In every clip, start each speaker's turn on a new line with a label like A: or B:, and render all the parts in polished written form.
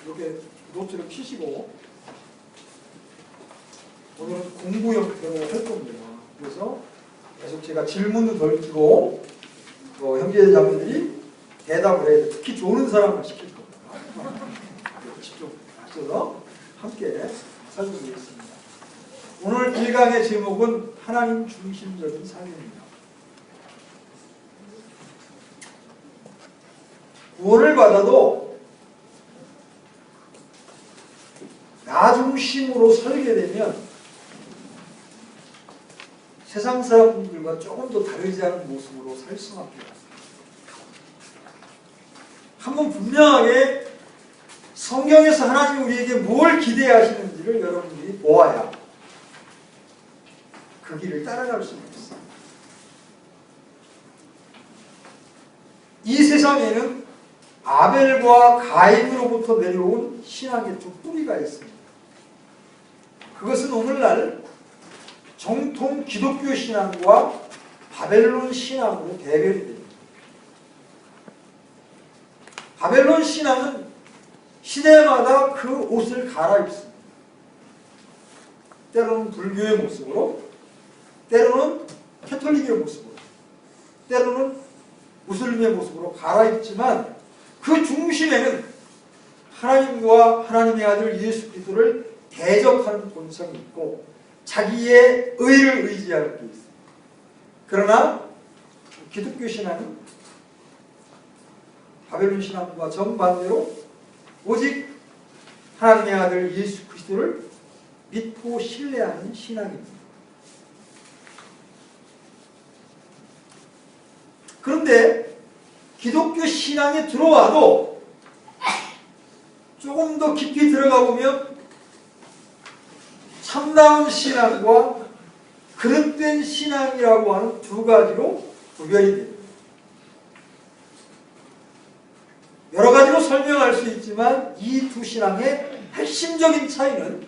A: 이렇게 노트를 피시고 오늘은 공부 형태로 할 겁니다. 그래서 계속 제가 질문도 던지고 형제자매들이 대답을 해야 돼. 특히 좋은 사람을 시킬 겁니다. 집중하셔서 함께 살펴보겠습니다. 오늘 1강의 제목은 하나님 중심적인 삶입니다. 구원을 받아도 나 중심으로 살게 되면 세상 사람들과 조금 더 다르지 않은 모습으로 살 수밖에 없습니다. 한번 분명하게 성경에서 하나님이 우리에게 뭘 기대하시는지를 여러분들이 보아야 그 길을 따라갈 수 있습니다. 이 세상에는 아벨과 가인으로부터 내려온 신앙의 두 뿌리가 있습니다. 그것은 오늘날 정통 기독교 신앙과 바벨론 신앙으로 대별이 됩니다. 바벨론 신앙은 시대마다 그 옷을 갈아입습니다. 때로는 불교의 모습으로, 때로는 캐톨릭의 모습으로, 때로는 무슬림의 모습으로 갈아입지만 그 중심에는 하나님과 하나님의 아들 예수 그리스도를 대적하는 본성이 있고 자기의 의를 의지할 게 있습니다. 그러나 기독교 신앙은 바벨론 신앙과 정반대로 오직 하나님의 아들 예수 그리스도를 믿고 신뢰하는 신앙입니다. 그런데 기독교 신앙에 들어와도 조금 더 깊이 들어가 보면 참다운 신앙과 그릇된 신앙이라고 하는 두 가지로 구별이 됩니다. 여러 가지로 설명할 수 있지만 이 두 신앙의 핵심적인 차이는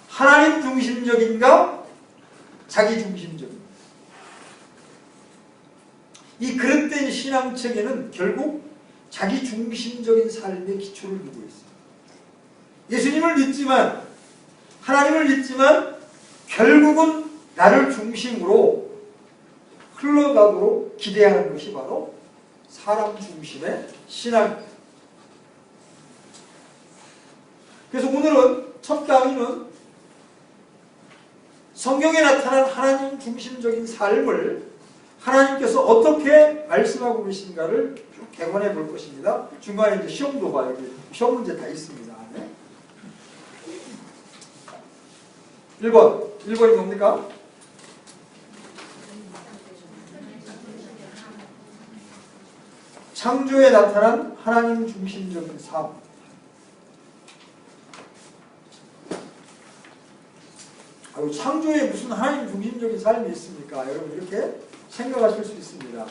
A: 하나님 중심적인가 자기 중심적인가. 이 그릇된 신앙 체계는 결국 자기 중심적인 삶의 기초를 두고 있습니다. 예수님을 믿지만 하나님을 믿지만 결국은 나를 중심으로 흘러가도록 기대하는 것이 바로 사람 중심의 신앙입니다. 그래서 오늘은 첫 강의는 성경에 나타난 하나님 중심적인 삶을 하나님께서 어떻게 말씀하고 계신가를 쭉 개관해 볼 것입니다. 중간에 이제 시험도 봐요. 여기 시험 문제 다 있습니다. 네. 1번이 뭡니까? 창조에 나타난 하나님 중심적인 삶. 창조에 무슨 하나님 중심적인 삶이 있습니까? 여러분 이렇게 생각하실 수 있습니다.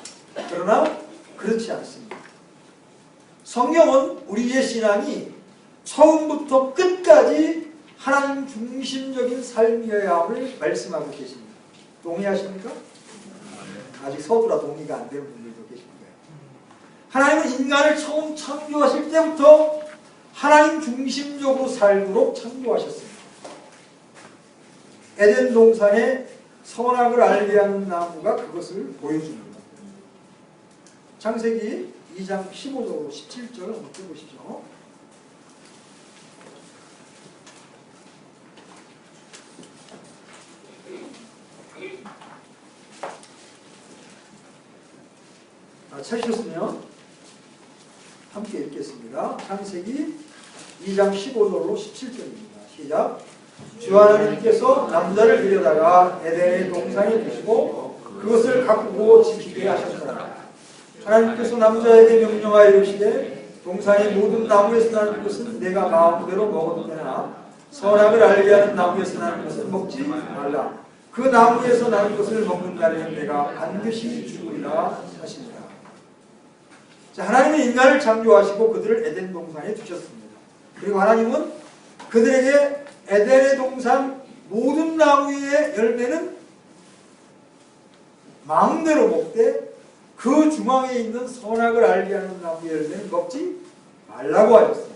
A: 그러나 그렇지 않습니다. 성경은 우리의 신앙이 처음부터 끝까지 하나님 중심적인 삶이어야 함을 말씀하고 계십니다. 동의하십니까? 아직 서두라 동의가 안 되는 분들도 계실 거예요. 하나님은 인간을 처음 창조하실 때부터 하나님 중심적으로 살도록 창조하셨습니다. 에덴 동산에 선악을 알게 하는 나무가 그것을 보여줍니다. 창세기 2장 15절 17절 한번 펴보시죠. 찾으셨으면 함께 읽겠습니다. 창세기 2장 15절로 17절입니다. 시작. 주 하나님께서 남자를 데려다가 에덴의 동산에 두시고 그것을 가꾸고 지키게 하셨더라. 하나님께서 남자에게 명령하여 이르시되 동산의 모든 나무에서 나는 것은 내가 마음대로 먹어도 되나 선악을 알게 하는 나무에서 나는 것은 먹지 말라. 그 나무에서 나는 것을 먹는 날에는 내가 반드시 죽으리라 하십니다. 자, 하나님은 인간을 창조하시고 그들을 에덴 동산에 두셨습니다. 그리고 하나님은 그들에게 에덴의 동산 모든 나무의 열매는 마음대로 먹되 그 중앙에 있는 선악을 알게 하는 나무의 열매는 먹지 말라고 하였습니다.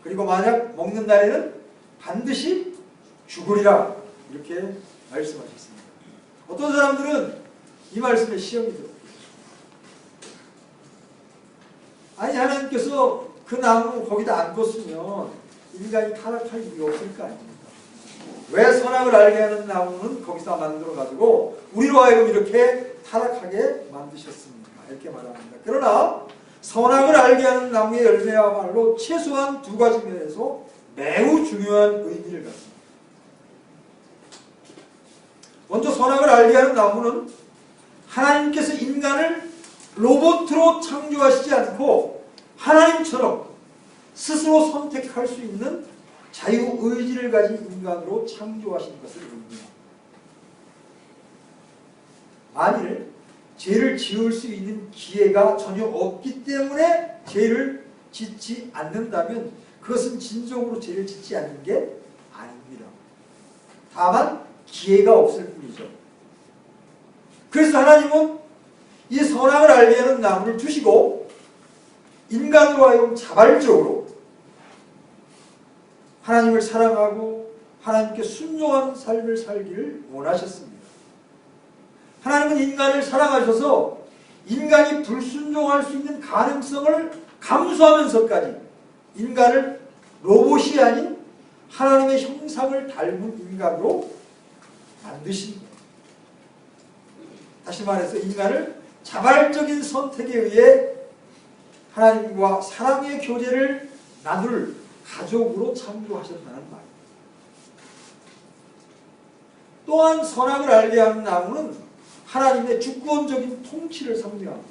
A: 그리고 만약 먹는 날에는 반드시 죽으리라 이렇게 말씀하셨습니다. 어떤 사람들은 이 말씀에 시험이 들어요. 아니 하나님께서 그 나무 거기다 안 뒀으면 인간이 타락할 이유가 없을 거 아닙니까? 왜 선악을 알게 하는 나무는 거기서 만들어가지고 우리로 하여금 이렇게 타락하게 만드셨습니까? 이렇게 말합니다. 그러나 선악을 알게 하는 나무의 열매야말로 최소한 두 가지 면에서 매우 중요한 의미를 갖습니다. 먼저 선악을 알게 하는 나무는 하나님께서 인간을 로봇으로 창조하시지 않고 하나님처럼 스스로 선택할 수 있는 자유의지를 가진 인간으로 창조하신 것을 의미합니다. 만일 죄를 지을 수 있는 기회가 전혀 없기 때문에 죄를 짓지 않는다면 그것은 진정으로 죄를 짓지 않는 게 아닙니다. 다만 기회가 없을 뿐이죠. 그래서 하나님은 이 선악을 알게 하는 나무를 주시고 인간으로 하여금 자발적으로 하나님을 사랑하고 하나님께 순종한 삶을 살기를 원하셨습니다. 하나님은 인간을 사랑하셔서 인간이 불순종할 수 있는 가능성을 감수하면서까지 인간을 로봇이 아닌 하나님의 형상을 닮은 인간으로 만드신 거예요. 다시 말해서 인간을 자발적인 선택에 의해 하나님과 사랑의 교제를 나눌 가족으로 창조하셨다는 말입니다. 또한 선악을 알게 하는 나무는 하나님의 주권적인 통치를 상징합니다.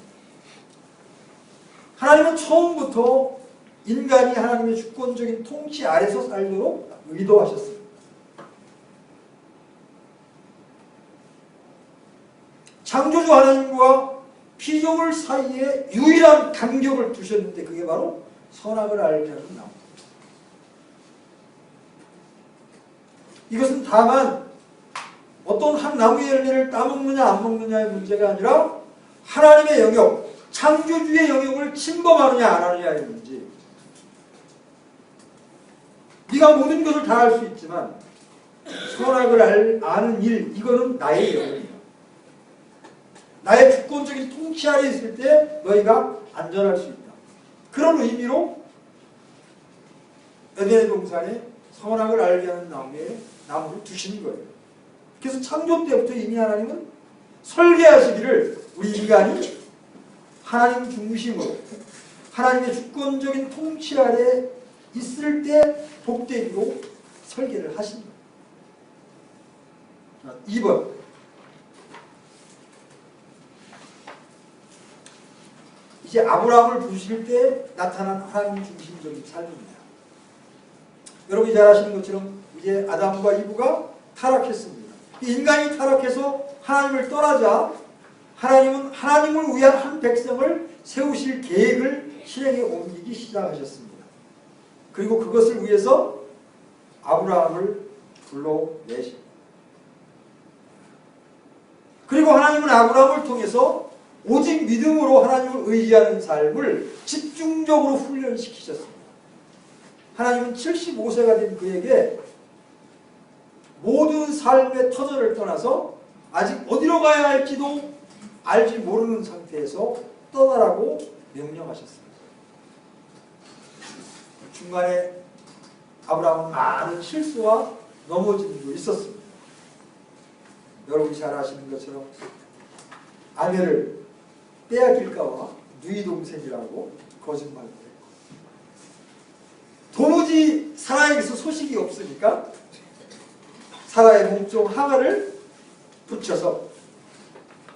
A: 하나님은 처음부터 인간이 하나님의 주권적인 통치 아래서 살도록 의도하셨습니다. 창조주 하나님과 피조물 사이에 유일한 간격을 두셨는데 그게 바로 선악을 알게 하는 나무. 이것은 다만 어떤 한 나무의 열매를 따먹느냐 안 먹느냐의 문제가 아니라 하나님의 영역, 창조주의 영역을 침범하느냐 안 하느냐의 문제. 네가 모든 것을 다 할 수 있지만 선악을 아는 일, 이거는 나의 영역이야. 나의 주권적인 통치 아래 있을 때 너희가 안전할 수 있다. 그런 의미로 에덴의 동산에 선악을 알게 하는 나무를 두시는 거예요. 그래서 창조 때부터 이미 하나님은 설계하시기를 우리 인간이 하나님 중심으로 하나님의 주권적인 통치 아래 있을 때 복되기로 설계를 하신 거예요. 2번. 이제 아브라함을 부르실 때 나타난 하나님 중심적인 삶입니다. 여러분이 잘 아시는 것처럼 이제 아담과 이브가 타락했습니다. 인간이 타락해서 하나님을 떠나자 하나님은 하나님을 위한 한 백성을 세우실 계획을 실행에 옮기기 시작하셨습니다. 그리고 그것을 위해서 아브라함을 불러내십니다. 그리고 하나님은 아브라함을 통해서 오직 믿음으로 하나님을 의지하는 삶을 집중적으로 훈련시키셨습니다. 하나님은 75세가 된 그에게 모든 삶의 터전을 떠나서 아직 어디로 가야 할지도 알지 모르는 상태에서 떠나라고 명령하셨습니다. 중간에 아브라함은 많은 실수와 넘어짐도 있었습니다. 여러분이 잘 아시는 것처럼 아내를 빼앗길까봐 누이 동생이라고 거짓말을 했고, 도무지 사라에게서 소식이 없으니까 사라의 몸종 하가를 붙여서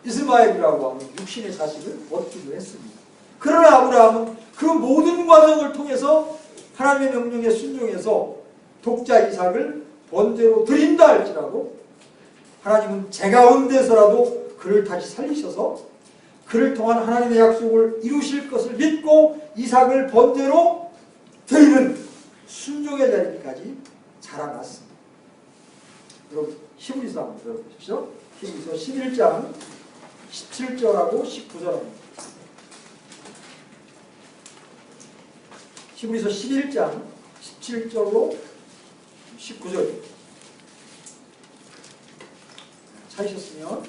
A: 이스마엘이라고 하는 육신의 자식을 얻기도 했습니다. 그러나 아브라함은 그 모든 과정을 통해서 하나님의 명령에 순종해서 독자 이삭을 번제로 드린다 할지라도 하나님은 제 가운데서라도 그를 다시 살리셔서 그를 통한 하나님의 약속을 이루실 것을 믿고 이삭을 번제로 드리는 순종의 자리까지 자라났습니다. 여러분 히브리서 한번 들어보십시오. 히브리서 11장 17절하고 19절입니다. 히브리서 11장 17절로 19절 찾으셨으면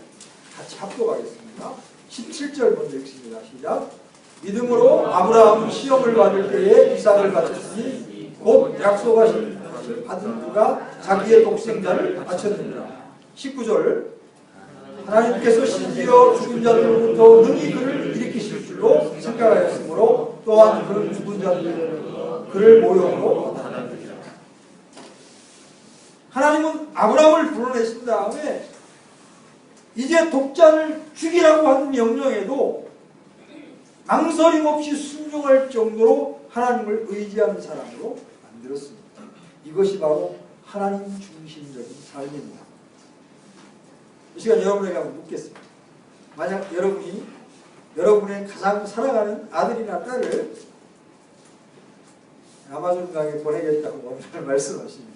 A: 같이 합독하겠습니다. 17절 먼저 읽습니다. 시작. 믿음으로 아브라함은 시험을 받을 때에 이삭을 바쳤으니 곧 약속하신 것을 받은 그가 자기의 독생자를 바쳤느니라. 19절 하나님께서 심지어 죽은 자들로부터 능히 그를 일으키실 줄로 생각하였으므로 또한 그는 죽은 자들로 그를 모형으로 나타내니라. 하나님은 아브라함을 불러내신 다음에 이제 독자를 죽이라고 하는 명령에도 망설임 없이 순종할 정도로 하나님을 의지하는 사람으로 만들었습니다. 이것이 바로 하나님 중심적인 삶입니다. 이 시간 여러분에게 한번 묻겠습니다. 만약 여러분이 여러분의 가장 사랑하는 아들이나 딸을 아마존 강에 보내겠다고 오늘 말씀하십니다.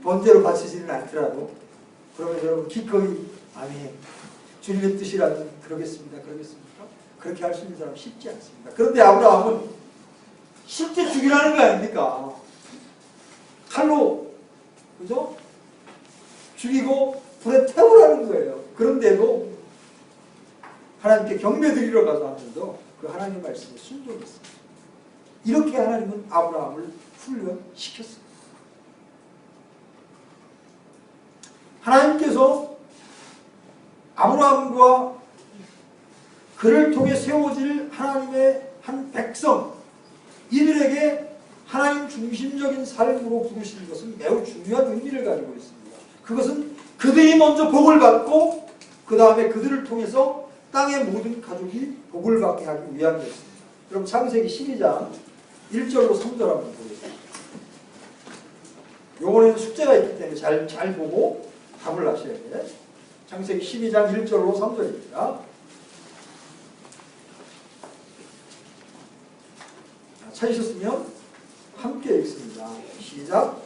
A: 번제로 바치지는 않더라도 그러면 여러분 기꺼이 아멘 주님의 뜻이라면 그러겠습니까? 그렇게 할 수 있는 사람 쉽지 않습니다. 그런데 아브라함은 실제 죽이라는 거 아닙니까? 칼로 그죠? 죽이고 불에 태우라는 거예요. 그런데도 하나님께 경배 드리러 가서 하면서 그 하나님의 말씀에 순종했습니다. 이렇게 하나님은 아브라함을 훈련시켰습니다. 하나님께서 아브라함과 그를 통해 세워질 하나님의 한 백성, 이들에게 하나님 중심적인 삶으로 부르시는 것은 매우 중요한 의미를 가지고 있습니다. 그것은 그들이 먼저 복을 받고 그 다음에 그들을 통해서 땅의 모든 가족이 복을 받게 하기 위함이었습니다. 여러분 창세기 12장 1절로 3절 한번 보겠습니다. 요번에는 숙제가 있기 때문에 잘 보고 답을 하셔야 돼요. 창세기 12장 1절로 3절입니다. 찾으셨으면 함께 읽습니다. 시작.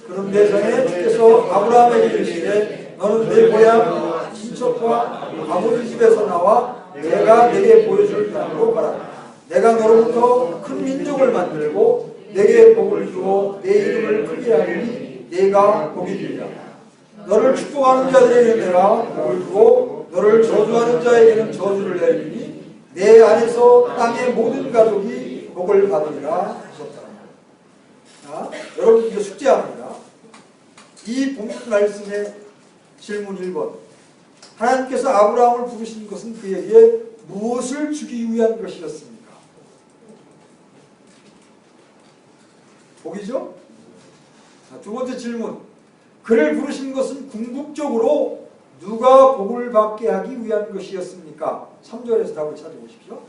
A: 그런데 전에 주께서 아브라함에게 이르시되 너는 내 고향 친척과 아버지 집에서 나와 내가 내게 보여줄 땅으로 가라. 내가 너로부터 큰 민족을 만들고 내게 복을 주어 내 이름을 크게 하리니 내가 복이 되리라. 너를 축복하는 자들에게는 내가 복을 주고 너를 저주하는 자에게는 저주를 내리니 내 안에서 땅의 모든 가족이 복을 받으리라 하셨다. 자, 여러분 이거 숙제합니다. 이 본문 말씀의 질문 1번. 하나님께서 아브라함을 부르신 것은 그에게 무엇을 주기 위한 것이었습니까? 복이죠? 자, 두 번째 질문. 그를 부르신 것은 궁극적으로 누가 복을 받게 하기 위한 것이었습니까? 3절에서 답을 찾아보십시오.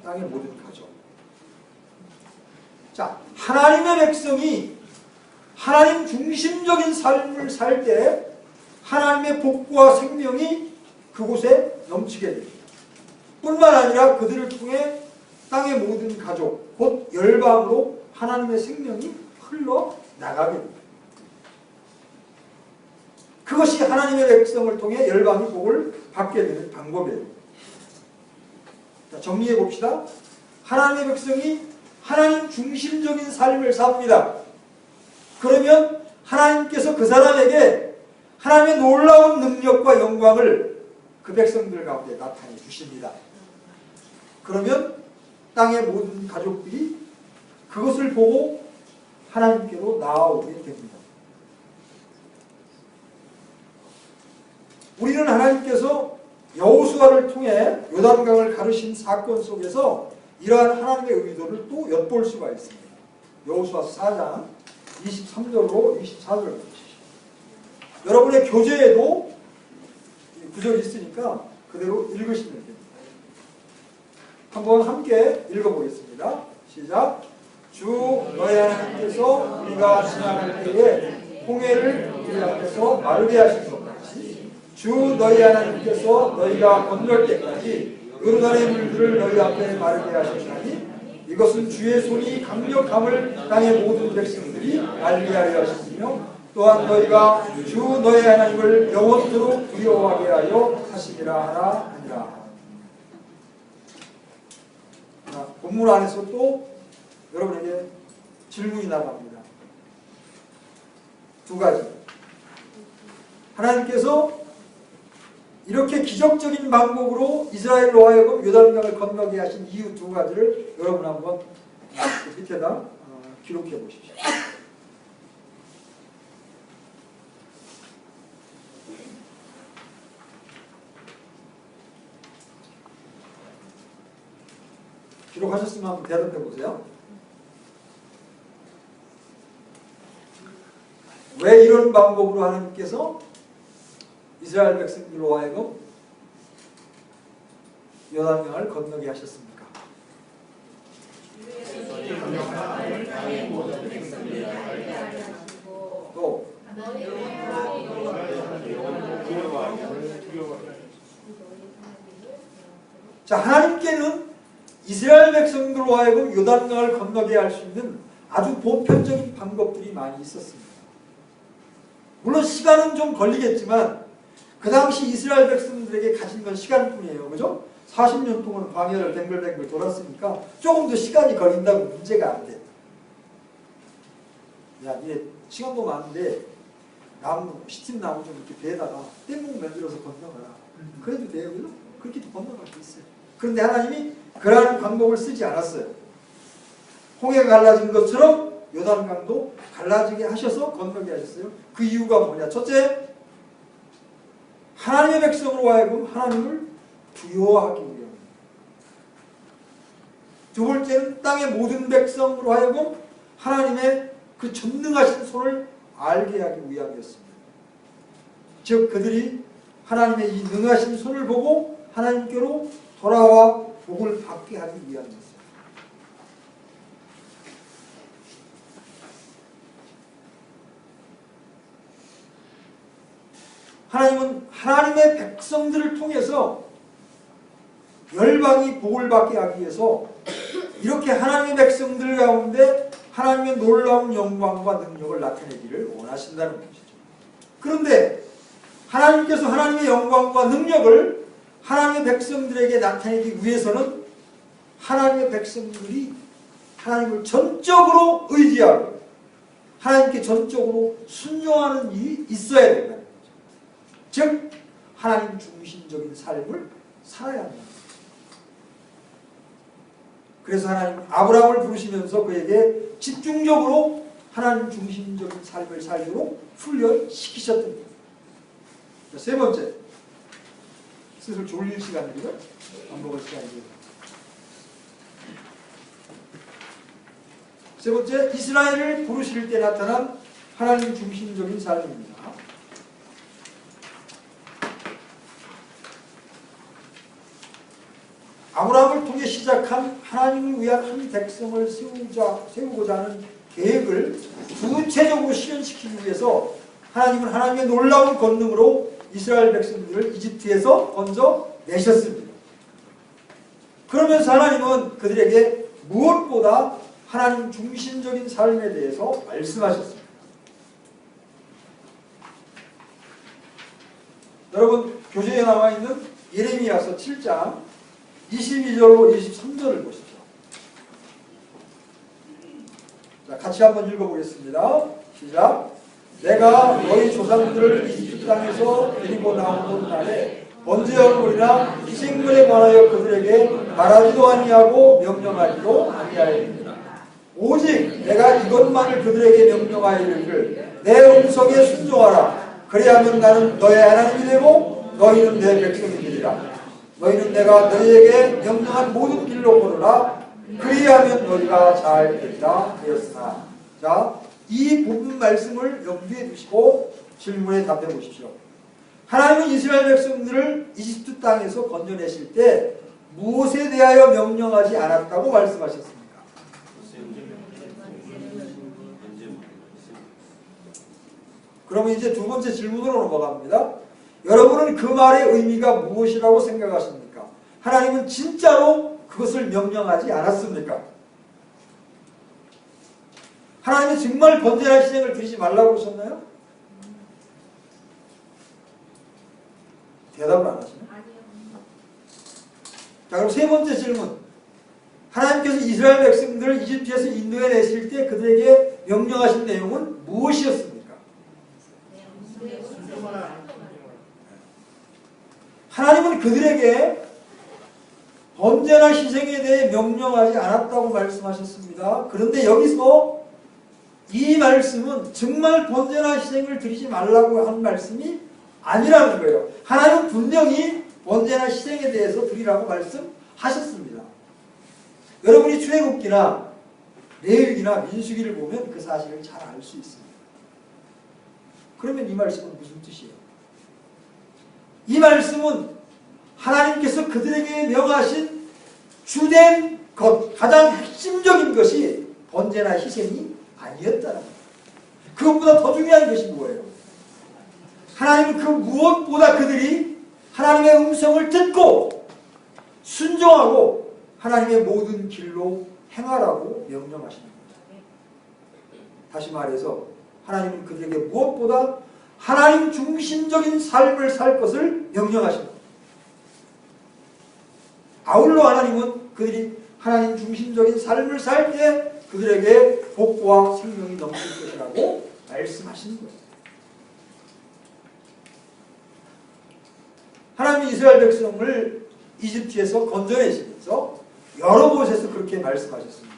A: 땅의 모든 가족. 자, 하나님의 백성이 하나님 중심적인 삶을 살 때 하나님의 복과 생명이 그곳에 넘치게 됩니다. 뿐만 아니라 그들을 통해 땅의 모든 가족, 곧 열방으로 하나님의 생명이 흘러나가게 됩니다. 그것이 하나님의 백성을 통해 열방이 복을 받게 되는 방법이에요. 자, 정리해 봅시다. 하나님의 백성이 하나님 중심적인 삶을 삽니다. 그러면 하나님께서 그 사람에게 하나님의 놀라운 능력과 영광을 그 백성들 가운데 나타내 주십니다. 그러면 땅의 모든 가족들이 그것을 보고 하나님께로 나아오게 됩니다. 우리는 하나님께서 여호수아를 통해 요단강을 가르신 사건 속에서 이러한 하나님의 의도를 또 엿볼 수가 있습니다. 여호수아 4장 23절로 24절을 보시죠. 여러분의 교재에도 구절이 있으니까 그대로 읽으시면 됩니다. 한번 함께 읽어보겠습니다. 시작. 주 너희 하나님께서 우리가 지나갈 때에 홍해를 우리 앞에서 마르게 하신 것 같이 주 너희 하나님께서 너희가 건널 때까지 요르단의 물들을 너희 앞에 마르게 하셨나니 이것은 주의 손이 강력함을 땅의 모든 백성들이 알게 하려 하셨으며 또한 너희가 주 너희 하나님을 영원토록 두려워하게 하여 하시리라 하라 하니라. 본문 안에서 또 여러분에게 질문이 나갑니다. 두 가지. 하나님께서 이렇게 기적적인 방법으로 이스라엘로 하여금 요단강을 건너게 하신 이유 두 가지를 여러분 한번 밑에다 기록해 보십시오. 기록하셨으면 한번 대답해 보세요. 왜 이런 방법으로 하나님께서 이스라엘 백성들로 하여금 요단강을 건너게 하셨습니까? 또 자, 하나님께는 이스라엘 백성들로 하여금 요단강을 건너게 할 수 있는 아주 보편적인 방법들이 많이 있었습니다. 물론 시간은 좀 걸리겠지만 그 당시 이스라엘 백성들에게 가진 건 시간뿐이에요. 그죠? 40년 동안 광야를 뱅글뱅글 돌았으니까 조금 더 시간이 걸린다고 문제가 안 돼. 야, 니네 시간도 많은데 나무, 시팀 나무 좀 이렇게 배에다가 뗏목 만들어서 건너가라. 그래도 돼요. 그죠? 그렇게도 건너갈 수 있어요. 그런데 하나님이 그러한 방법을 쓰지 않았어요. 홍해가 갈라진 것처럼 요단강도 갈라지게 하셔서 건너게 하셨어요. 그 이유가 뭐냐? 첫째, 하나님의 백성으로 하여금 하나님을 두려워하기 위함입니다. 두 번째는 땅의 모든 백성으로 하여금 하나님의 그 전능하신 손을 알게 하기 위함이었습니다. 즉 그들이 하나님의 이 능하신 손을 보고 하나님께로 돌아와 복을 받게 하기 위함이었습니다. 하나님은 하나님의 백성들을 통해서 열방이 복을 받게 하기 위해서 이렇게 하나님의 백성들 가운데 하나님의 놀라운 영광과 능력을 나타내기를 원하신다는 것이죠. 그런데 하나님께서 하나님의 영광과 능력을 하나님의 백성들에게 나타내기 위해서는 하나님의 백성들이 하나님을 전적으로 의지하고 하나님께 전적으로 순종하는 일이 있어야 된다는 거죠. 즉 하나님 중심적인 삶을 살아야 한다. 그래서 하나님 아브라함을 부르시면서 그에게 집중적으로 하나님 중심적인 삶을 살도록 훈련시키셨던 겁니다. 세 번째, 슬슬 졸릴 시간이고요. 밥 먹을 시간이고요. 세 번째, 이스라엘을 부르실 때 나타난 하나님 중심적인 삶입니다. 아브라함을 통해 시작한 하나님을 위한 한 백성을 세우고자 하는 계획을 구체적으로 실현시키기 위해서 하나님은 하나님의 놀라운 권능으로 이스라엘 백성들을 이집트에서 건져내셨습니다. 그러면서 하나님은 그들에게 무엇보다 하나님 중심적인 삶에 대해서 말씀하셨습니다. 여러분 교재에 나와 있는 예레미야서 7장 22절로 23절을 보시죠. 자, 같이 한번 읽어보겠습니다. 시작. 내가 너희 조상들을 이집트 땅에서 데리고 나오던 날에 번제 얼굴이나 희생물에 관하여 그들에게 말하지도 아니하고 명령하지도 아니하였느니라. 오직 내가 이것만을 그들에게 명령하여 이르기를 내 음성에 순종하라. 그리하면 나는 너의 하나님이 되고 너희는 내 백성이 되리라. 너희는 내가 너희에게 명령한 모든 길로 걸으라. 그리하면 너희가 잘 되리라 하였으나. 자, 이 부분 말씀을 염두에 두시고 질문에 답해 보십시오. 하나님은 이스라엘 백성들을 이집트 땅에서 건져내실 때 무엇에 대하여 명령하지 않았다고 말씀하셨습니까? 그러면 이제 두 번째 질문으로 넘어갑니다. 여러분은 그 말의 의미가 무엇이라고 생각하십니까? 하나님은 진짜로 그것을 명령하지 않았습니까? 하나님은 정말 번제나 희생을 드리지 말라고 하셨나요? 대답을 안 하시나요? 자, 그럼 세 번째 질문. 하나님께서 이스라엘 백성들을 이집트에서 인도해 내실 때 그들에게 명령하신 내용은 무엇이었습니까? 하나님은 그들에게 번제나 희생에 대해 명령하지 않았다고 말씀하셨습니다. 그런데 여기서 이 말씀은 정말 번제나 희생을 드리지 말라고 한 말씀이 아니라는 거예요. 하나님은 분명히 번제나 희생에 대해서 드리라고 말씀하셨습니다. 여러분이 출애굽기나 레위기나 민수기를 보면 그 사실을 잘 알 수 있습니다. 그러면 이 말씀은 무슨 뜻이에요? 이 말씀은 하나님께서 그들에게 명하신 주된 것, 가장 핵심적인 것이 번제나 희생이 아니었다는 거예요. 그것보다 더 중요한 것이 뭐예요? 하나님은 그 무엇보다 그들이 하나님의 음성을 듣고 순종하고 하나님의 모든 길로 행하라고 명령하십니다. 다시 말해서 하나님은 그들에게 무엇보다 하나님 중심적인 삶을 살 것을 명령하십니다. 아울러 하나님은 그들이 하나님 중심적인 삶을 살 때 그들에게 복과 생명이 넘칠 것이라고 말씀하시는 거예요. 하나님이 이스라엘 백성을 이집트에서 건져내시면서 여러 곳에서 그렇게 말씀하셨습니다.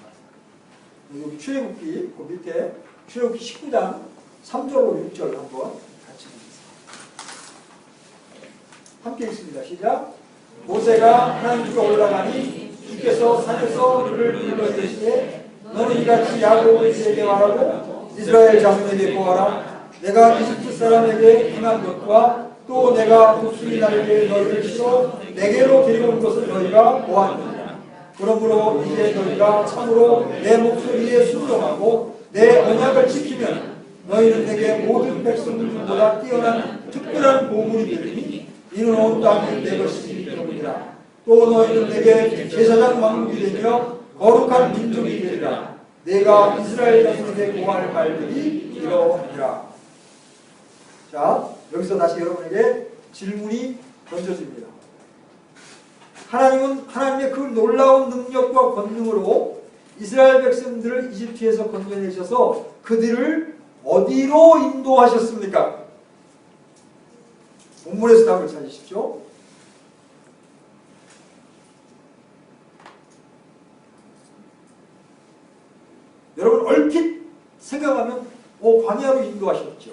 A: 여기 출애굽기 그 밑에 출애굽기 19장 3절로 6절 한번 같이 보겠습니다. 함께 읽습니다. 시작. 모세가 하나님께 올라가니 주께서 산에서 그를 불러내시되 너는 이같이 야곱에게 말하고 이스라엘 자손에게 보아라. 내가 이집트 사람에게 행한 것과 또 내가 복수이 날에게 너희를 실어 내게로 데려온 것을 너희가 보았느니라. 그러므로 이제 너희가 참으로 내 목소리에 순종하고 내 언약을 지키면 너희는 내게 모든 백성들보다 뛰어난 특별한 보물이 되리니 이는 온 땅이 내 것이기 때문이라. 또 너희는 내게 제사장 왕국이 되며 거룩한 민족이 되리라. 내가 이스라엘 자손에게 고할 말들이 이러하니라. 자, 여기서 다시 여러분에게 질문이 던져집니다. 하나님은 하나님의 그 놀라운 능력과 권능으로 이스라엘 백성들을 이집트에서 건져내셔서 그들을 어디로 인도하셨습니까? 본문에서 답을 찾으십시오. 여러분 얼핏 생각하면 광야로 인도하셨죠.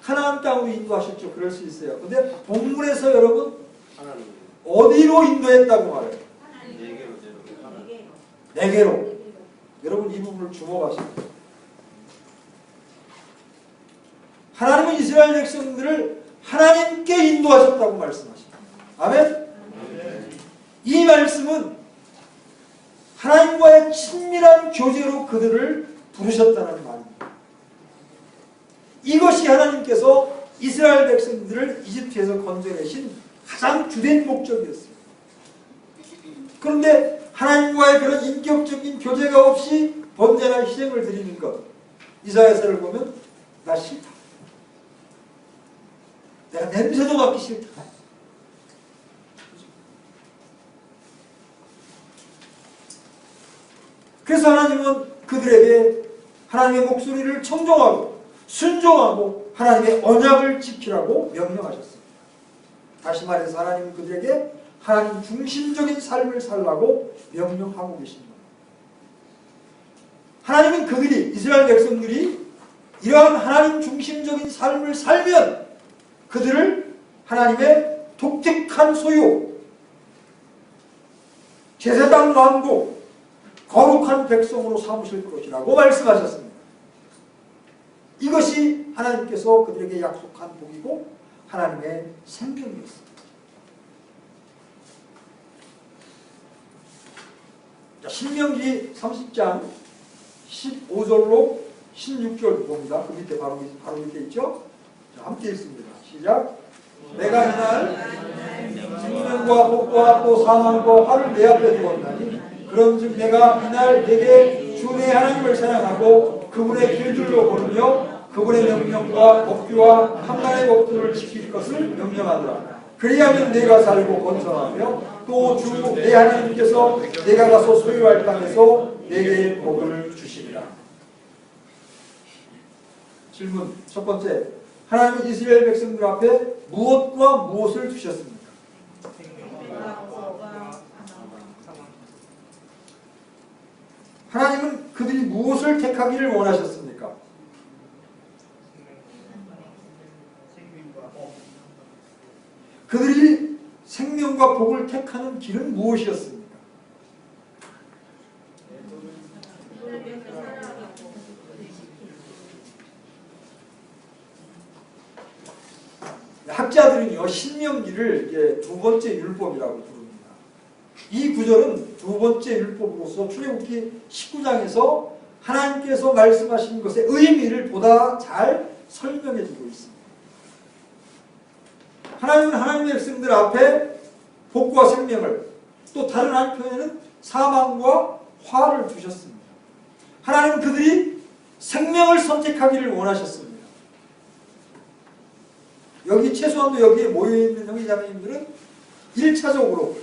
A: 가나안 땅으로 인도하셨죠. 그럴 수 있어요. 근데 본문에서 여러분 어디로 인도했다고 말해요? 네개로. 여러분 이 부분을 주목하세요. 하나님은 이스라엘 백성들을 하나님께 인도하셨다고 말씀하십니다. 아멘? 이 말씀은 하나님과의 친밀한 교제로 그들을 부르셨다는 말입니다. 이것이 하나님께서 이스라엘 백성들을 이집트에서 건져내신 가장 주된 목적이었어요. 그런데 하나님과의 그런 인격적인 교제가 없이 번제나 희생을 드리는 것, 이사야서를 보면 나 싫다. 내가 냄새도 맡기 싫다. 그래서 하나님은 그들에게 하나님의 목소리를 청종하고 순종하고 하나님의 언약을 지키라고 명령하셨습니다. 다시 말해서 하나님은 그들에게 하나님 중심적인 삶을 살라고 명령하고 계십니다. 하나님은 그들이, 이스라엘 백성들이 이러한 하나님 중심적인 삶을 살면 그들을 하나님의 독특한 소유, 제사장 왕국, 거룩한 백성으로 삼으실 것이라고 말씀하셨습니다. 이것이 하나님께서 그들에게 약속한 복이고 하나님의 생명이었습니다. 신명기 30장 15절로 16절 봅니다. 그 밑에 바로 밑에 있죠? 자, 함께 읽습니다. 시작. 내가 이날 생명과 복과 또 사망과 화를 내 앞에 두었나니 그런즉 내가 이날 내게 주 내 하나님을 사랑하고 그분의 길들로 걸으며 그분의 명령과 법규와 판단의 법도를 지킬 것을 명령하노라. 그리하면 내가 살고 번성하며 또 주 내 하나님께서 내가 가서 소유할 땅에서 내게 복을 주시리라. 질문 첫 번째, 하나님은 이스라엘 백성들 앞에 무엇과 무엇을 두셨습니까? 하나님은 그들이 무엇을 택하기를 원하셨습니까? 그들이 생명과 복을 택하는 길은 무엇이었습니까? 학자들은요, 신명기를 이제 두 번째 율법이라고 부릅니다. 이 구절은 두 번째 율법으로서 출애굽기 19장에서 하나님께서 말씀하신 것의 의미를 보다 잘 설명해 주고 있습니다. 하나님은 하나님의 백성들 앞에 복과 생명을, 또 다른 한편에는 사망과 화를 두셨습니다. 하나님은 그들이 생명을 선택하기를 원하셨습니다. 여기 최소한도 여기에 모여있는 형제자매님들은 1차적으로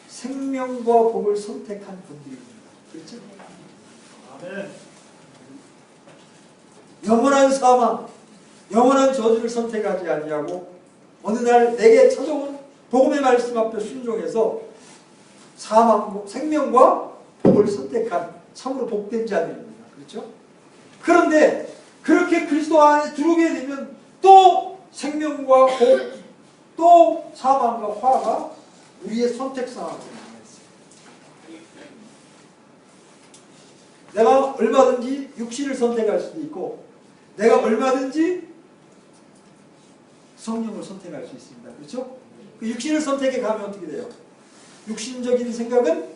A: 생명과 복을 선택한 분들입니다. 그렇죠? 아멘. 영원한 사망, 영원한 저주를 선택하지 아니하고 어느 날 내게 찾아온 복음의 말씀 앞에 순종해서 생명과 복을 선택한 참으로 복된 자들입니다. 그렇죠? 그런데 그렇게 그리스도 안에 들어오게 되면 또 생명과 복, 또 사망과 화가 우리의 선택사항으로 남아있어요. 내가 얼마든지 육신을 선택할 수도 있고 내가 얼마든지 성령을 선택할 수 있습니다. 그렇죠? 그 육신을 선택해 가면 어떻게 돼요? 육신적인 생각은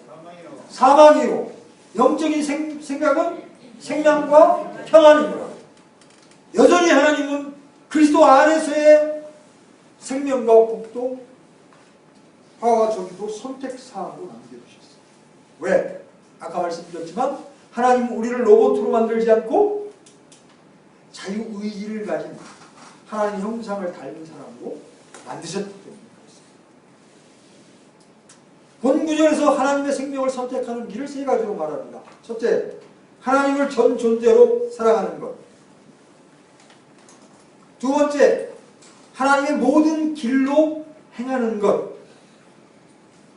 A: 사망이고 영적인 생각은 생명과 평안입니다. 여전히 하나님은 그리스도 안에서의 생명과 복도 화와 저주도 선택사항으로 남겨두셨어요. 왜? 아까 말씀드렸지만 하나님은 우리를 로봇으로 만들지 않고 자유의지를 가진 하나님 형상을 닮은 사람으로 만드셨기 때문에 그렇습니다. 본 구절에서 하나님의 생명을 선택하는 길을 세 가지로 말합니다. 첫째, 하나님을 전 존재로 사랑하는 것. 두 번째, 하나님의 모든 길로 행하는 것.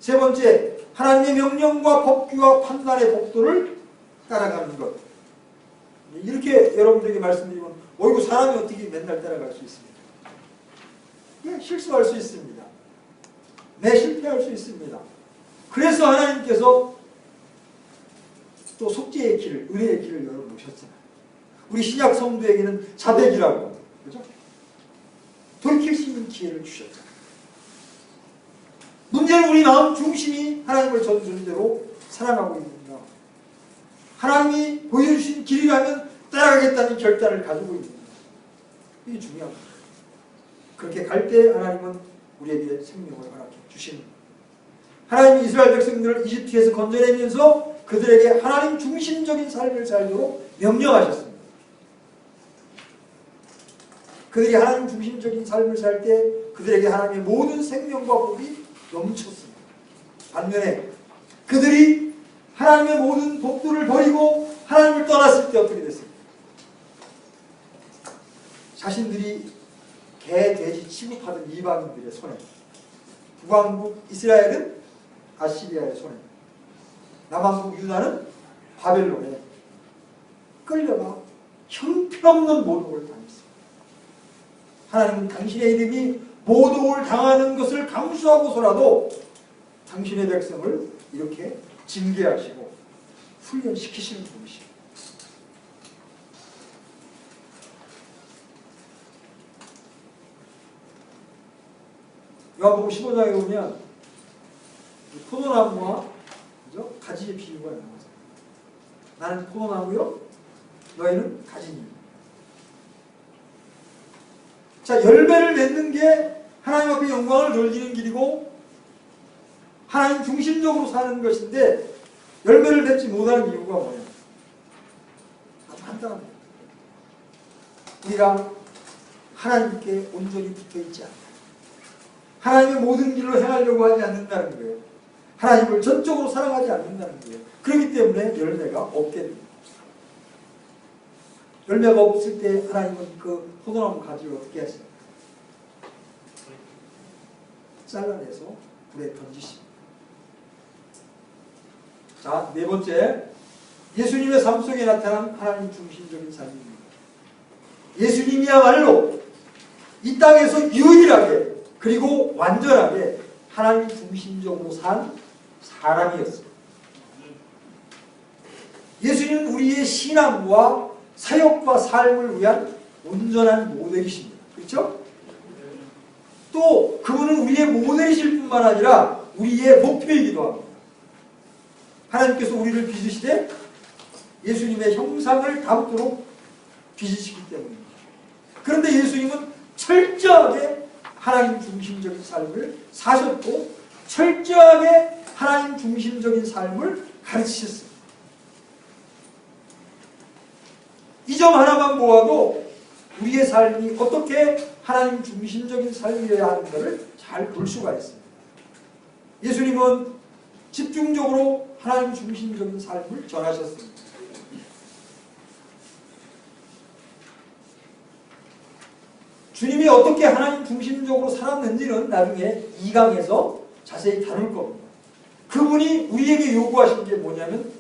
A: 세 번째, 하나님의 명령과 법규와 판단의 법도를 따라가는 것. 이렇게 여러분들에게 말씀드리면 이거 사람이 어떻게 맨날 따라갈 수 있습니까? 예, 실수할 수 있습니다. 실패할 수 있습니다. 그래서 하나님께서 또 속죄의 길을, 은혜의 길을 열어놓으셨잖아요. 우리 신약 성도에게는 자백이라고, 그죠? 돌이킬 수 있는 기회를 주셨잖아요. 문제는 우리 마음 중심이 하나님을 전 존재로 사랑하고 있는가, 하나님이 보여주신 길이라면 따라가겠다는 결단을 가지고 있는가, 이게 중요합니다. 그렇게 갈 때 하나님은 우리에게 생명을 허락해 주시는 거예요. 하나님이 이스라엘 백성들을 이집트에서 건져내면서 그들에게 하나님 중심적인 삶을 살도록 명령하셨습니다. 그들이 하나님 중심적인 삶을 살 때 그들에게 하나님의 모든 생명과 복이 넘쳤습니다. 반면에 그들이 하나님의 모든 복들을 버리고 하나님을 떠났을 때 어떻게 됐습니까? 자신들이 개, 돼지 취급하던 이방인들의 손에, 북왕국 이스라엘은 아시리아의 손에, 남왕국 유다는 바벨론에 끌려가 형편없는 모독을 당했습니다. 하나님은 당신의 이름이 모독을 당하는 것을 감수하고서라도 당신의 백성을 이렇게 징계하시고 훈련시키시는 분이십니다. 요한복음 15장에 보면 포도나무와 그죠? 가지의 비유가 나오잖아요. 나는 포도나무요, 너희는 가지니. 자, 열매를 맺는 게 하나님 앞에 영광을 돌리는 길이고 하나님 중심적으로 사는 것인데 열매를 맺지 못하는 이유가 뭐예요? 아주 간단합니다. 우리가 하나님께 온전히 붙어있지 않다. 하나님의 모든 길로 행하려고 하지 않는다는 거예요. 하나님을 전적으로 사랑하지 않는다는 거예요. 그렇기 때문에 열매가 없게 됩니다. 열매가 없을 때 하나님은 그 포도나무 가지를 어떻게 하세요? 잘라내서 불에 던지십니다. 자, 네 번째, 예수님의 삶 속에 나타난 하나님 중심적인 삶입니다. 예수님이야말로 이 땅에서 유일하게 그리고 완전하게 하나님 중심적으로 산 사람이었습니다. 예수님은 우리의 신앙과 사역과 삶을 위한 온전한 모델이십니다. 그렇죠? 또 그분은 우리의 모델이실 뿐만 아니라 우리의 목표이기도 합니다. 하나님께서 우리를 빚으시되 예수님의 형상을 담도록 빚으시기 때문입니다. 그런데 예수님은 철저하게 하나님 중심적인 삶을 사셨고 철저하게 하나님 중심적인 삶을 가르치셨습니다. 이 점 하나만 보아도 우리의 삶이 어떻게 하나님 중심적인 삶이어야 하는가를 잘 볼 수가 있습니다. 예수님은 집중적으로 하나님 중심적인 삶을 전하셨습니다. 주님이 어떻게 하나님 중심적으로 살았는지는 나중에 2강에서 자세히 다룰 겁니다. 그분이 우리에게 요구하신 게 뭐냐면,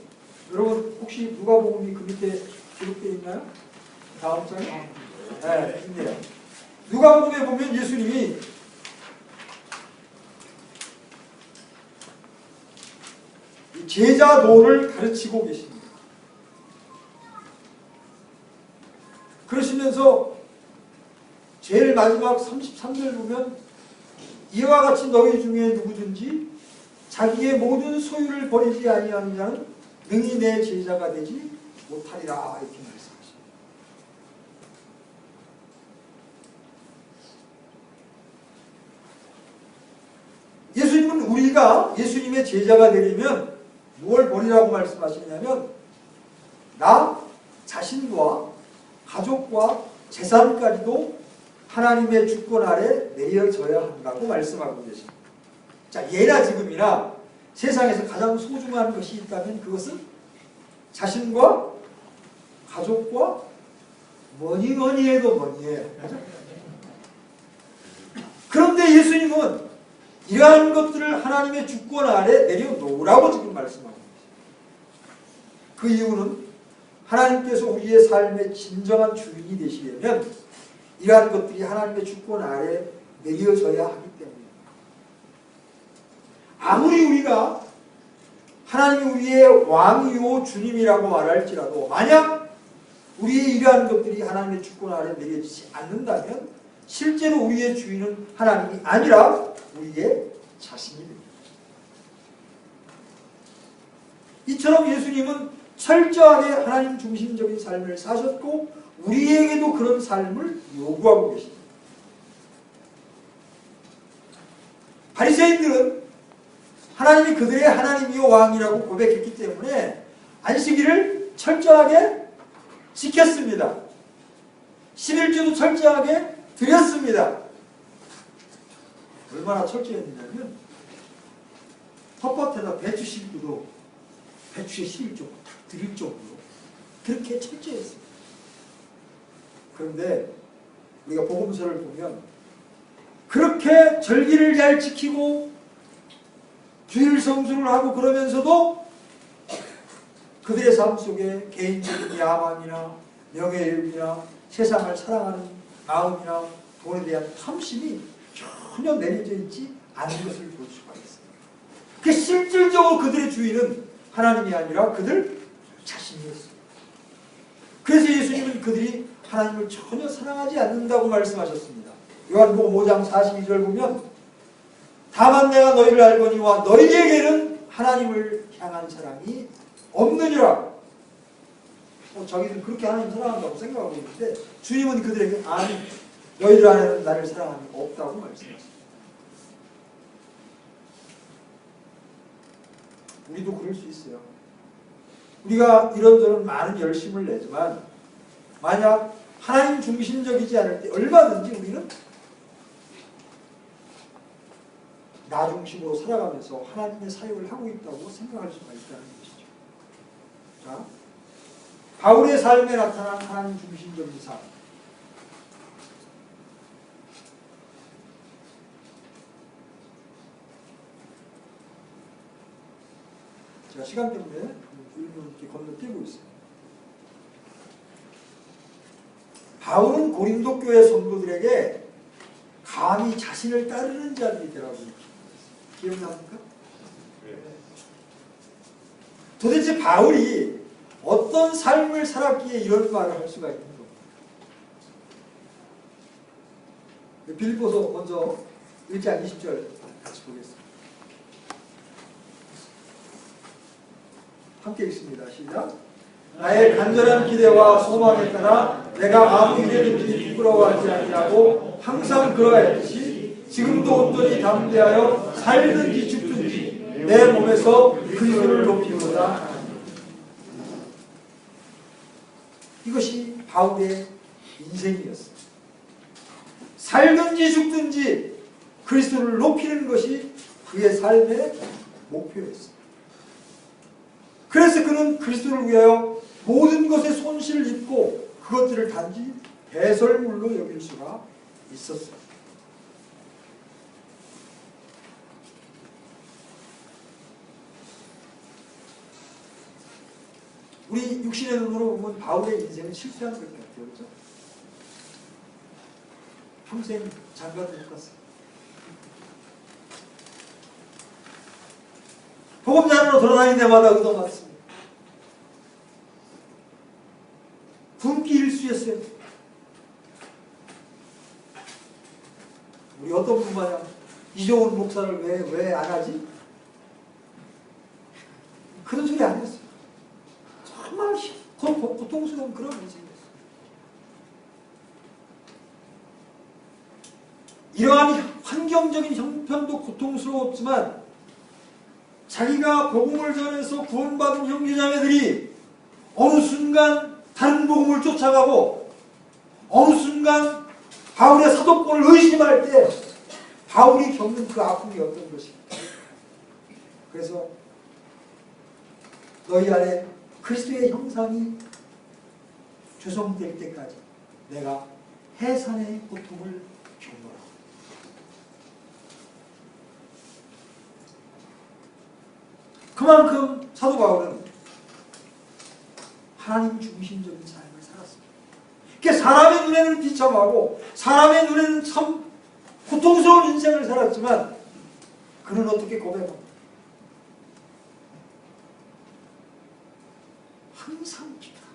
A: 여러분 혹시 누가복음이 그 밑에 기록되어 있나요? 다음 장에? 네, 있네요. 누가복음에 보면 예수님이 제자도를 가르치고 계십니다. 그러시면서 제일 마지막 33절 보면 이와 같이 너희 중에 누구든지 자기의 모든 소유를 버리지 아니하는 자는 능히 내 제자가 되지 못하리라 이렇게 말씀하십니다. 예수님은 우리가 예수님의 제자가 되려면 무엇을 버리라고 말씀하시냐면 나 자신과 가족과 재산까지도 하나님의 주권 아래 내려져야 한다고 말씀하고 계십니다. 자, 예나 지금이나 세상에서 가장 소중한 것이 있다면 그것은 자신과 가족과 뭐니 해도 뭐니예요. 그런데 예수님은 이러한 것들을 하나님의 주권 아래 내려놓으라고 지금 말씀하고 계십니다. 그 이유는 하나님께서 우리의 삶의 진정한 주인이 되시려면 이러한 것들이 하나님의 주권 아래 내려져야 하기 때문입니다. 아무리 우리가 하나님이 우리의 왕이요 주님이라고 말할지라도 만약 우리의 이러한 것들이 하나님의 주권 아래 내려지지 않는다면 실제로 우리의 주인은 하나님이 아니라 우리의 자신이 됩니다. 이처럼 예수님은 철저하게 하나님 중심적인 삶을 사셨고 우리에게도 그런 삶을 요구하고 계십니다. 바리새인들은 하나님이 그들의 하나님이요 왕이라고 고백했기 때문에 안식일을 철저하게 지켰습니다. 11주도 철저하게 드렸습니다. 얼마나 철저했느냐면 텃밭에다 배추 심고도 배추에 11조 딱 드릴 정도로 그렇게 철저했습니다. 그런데 우리가 복음서를 보면 그렇게 절기를 잘 지키고 주일 성수를 하고 그러면서도 그들의 삶 속에 개인적인 야망이나 명예욕이나 세상을 사랑하는 마음이나 돈에 대한 탐심이 전혀 내려져 있지 않은 것을 볼 수가 있습니다. 그 실질적으로 그들의 주인은 하나님이 아니라 그들 자신이었습니다. 그래서 예수님은 그들이 하나님을 전혀 사랑하지 않는다고 말씀하셨습니다. 요한복음 5장 42절 보면 다만 내가 너희를 알거니와 너희에게는 하나님을 향한 사랑이 없느니라. 자기들 그렇게 하나님 사랑한다고 생각하고 있는데 주님은 그들에게 아니 너희들 안에는 나를 사랑함이 없다고 말씀하십니다. 우리도 그럴 수 있어요. 우리가 이런저런 많은 열심을 내지만 만약 하나님 중심적이지 않을 때 얼마든지 우리는 나 중심으로 살아가면서 하나님의 사역을 하고 있다고 생각할 수가 있다는 것이죠. 자, 바울의 삶에 나타난 하나님 중심적인 삶. 제가 시간 때문에 이렇게 건너뛰고 있어요. 바울은 고린도 교회 성도들에게 감히 자신을 따르는 자들이 되라고 기억납니까? 도대체 바울이 어떤 삶을 살았기에 이런 말을 할 수가 있는 겁니다. 빌립보서 먼저 1장 20절 같이 보겠습니다. 함께 읽습니다. 시작. 나의 간절한 기대와 소망에 따라 내가 아무 일에든지 부끄러워하지 아니하고 항상 그러하였듯이 지금도 온전히 담대하여 살든지 죽든지 내 몸에서 그리스도를 높이고자. 이것이 바울의 인생이었습니다. 살든지 죽든지 그리스도를 높이는 것이 그의 삶의 목표였습니다. 그래서 그는 그리스도를 위하여 모든 것에 손실을 입고 그것들을 단지 배설물로 여길 수가 있었어요. 우리 육신의 눈으로 보면 바울의 인생은 실패한 것 같아요. 그렇죠? 평생 장가도 못 갔어요. 복음자로 돌아다니는 데마다 얻어맞습니다. 분기 일수였어요. 우리 어떤 분 마냥 이종훈 목사를 왜 안 하지? 그런 소리 아니었어요. 정말 고통스러운 그런 인생이었어요. 이러한 환경적인 형편도 고통스러웠지만 자기가 복음을 전해서 구원받은 형제자매들이 어느 순간 다른 복음을 쫓아가고 어느 순간 바울의 사도권을 의심할 때 바울이 겪는 그 아픔이 어떤 것입니까? 그래서 너희 안에 그리스도의 형상이 조성될 때까지 내가 해산의 고통을 겪노라. 그만큼 사도 바울은 하나님 중심적인 삶을 살았습니다. 그러니까 사람의 눈에는 비참하고 사람의 눈에는 참 고통스러운 인생을 살았지만 그는 어떻게 고백합니까? 항상 기쁘다.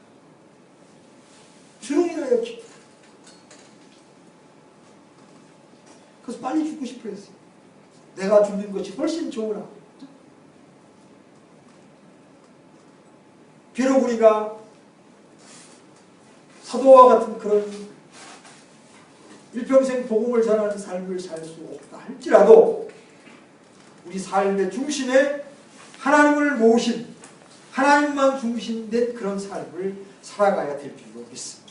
A: 주로 인하여 기쁘다. 그래서 빨리 죽고 싶어 했어요. 내가 죽는 것이 훨씬 좋으나. 비록 우리가 사도와 같은 그런 일평생 복음을 전하는 삶을 살 수 없다 할지라도 우리 삶의 중심에 하나님을 모신 하나님만 중심된 그런 삶을 살아가야 될 줄로 믿습니다.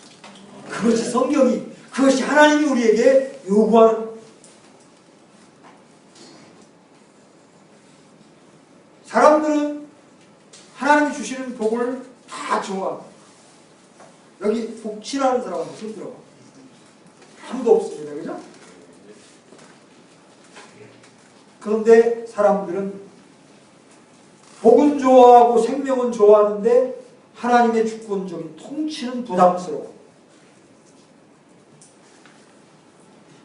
A: 그것이 성경이, 그것이 하나님이 우리에게 요구하는 사람들은 하나님이 주시는 복을 다 좋아합니다. 여기 복 싫어하는 사람 한번 손 들어봐. 아무도 없습니다. 그죠? 그런데 사람들은 복은 좋아하고 생명은 좋아하는데 하나님의 주권적인 통치는 부담스러워.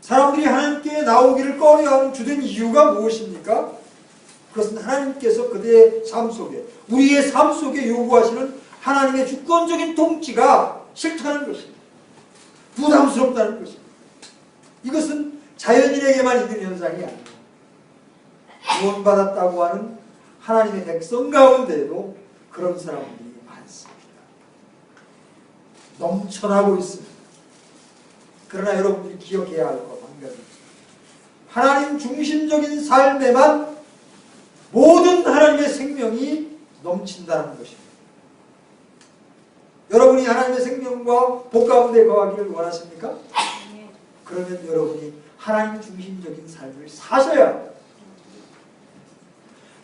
A: 사람들이 하나님께 나오기를 꺼려하는 주된 이유가 무엇입니까? 그것은 하나님께서 그들의 삶 속에, 우리의 삶 속에 요구하시는 하나님의 주권적인 통치가 싫다는 것입니다. 부담스럽다는 것입니다. 이것은 자연인에게만 있는 현상이 아니에요. 구원받았다고 하는 하나님의 백성 가운데에도 그런 사람들이 많습니다. 넘쳐나고 있습니다. 그러나 여러분들이 기억해야 할 것 한 가지. 하나님 중심적인 삶에만 모든 하나님의 생명이 넘친다는 것입니다. 여러분이 하나님의 생명과 복 가운데 거하기를 원하십니까? 그러면 여러분이 하나님 중심적인 삶을 사셔야 합니다.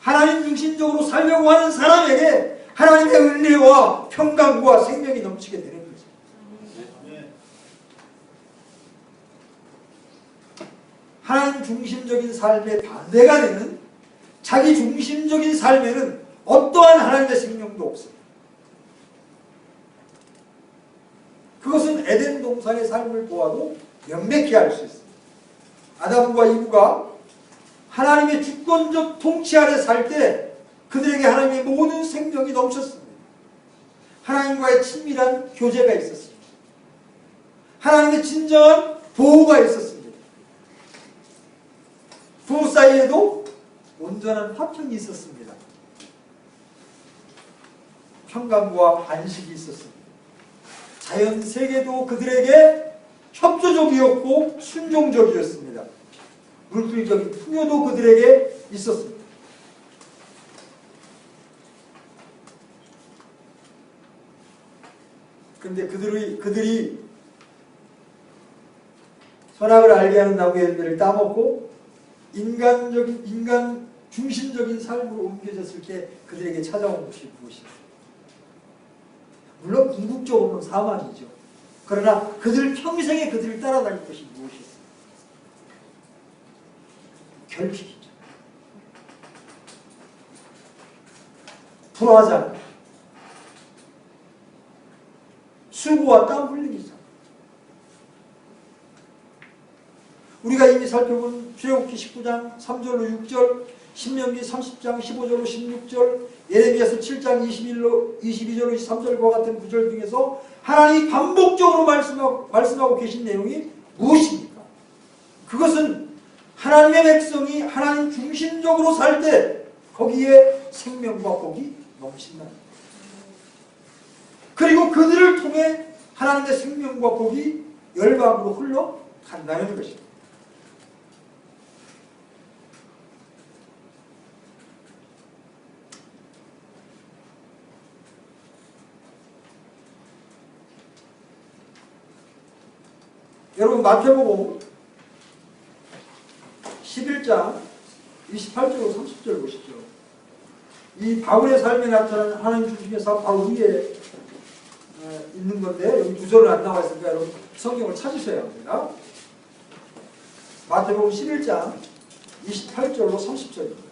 A: 하나님 중심적으로 살려고 하는 사람에게 하나님의 은혜와 평강과 생명이 넘치게 되는 거죠. 하나님 중심적인 삶의 반대가 되는 자기 중심적인 삶에는 어떠한 하나님의 생명도 없습니다. 그것은 에덴 동산의 삶을 보아도 명백히 알 수 있습니다. 아담과 이브가 하나님의 주권적 통치 아래 살 때 그들에게 하나님의 모든 생명이 넘쳤습니다. 하나님과의 친밀한 교제가 있었습니다. 하나님의 진정한 보호가 있었습니다. 부부 사이에도 온전한 화평이 있었습니다. 평강과 안식이 있었습니다. 자연 세계도 그들에게 협조적이었고 순종적이었습니다. 물질적인 풍요도 그들에게 있었습니다. 그런데 그들이 선악을 알게 하는 나무의 열매를 따먹고 인간 중심적인 삶으로 옮겨졌을 때 그들에게 찾아온 것이 무엇입니까? 물론 궁극적으로는 사망이죠. 그러나 그들 평생에 그들을 따라다닐 것이 무엇이었습니까? 결핍이죠. 불화잖아요. 수고와 땀 흘리기잖아요. 우리가 이미 살펴본 출애굽기 19장 3절로 6절, 신명기 30장 15절로 16절, 예레미야서 7장 22절로 23절과 같은 구절 중에서 하나님이 반복적으로 말씀하고 계신 내용이 무엇입니까? 그것은 하나님의 백성이 하나님 중심적으로 살 때 거기에 생명과 복이 넘친다는 거예요. 그리고 그들을 통해 하나님의 생명과 복이 열방으로 흘러간다는 것입니다. 여러분 마태복음 11장 28절로 30절 보시죠. 이 바울의 삶에 나타나는 하나님 중심의 삶 바로 위에 있는 건데 여기 구절은 안 나와 있으니까 여러분 성경을 찾으셔야 합니다. 마태복음 11장 28절로 30절입니다.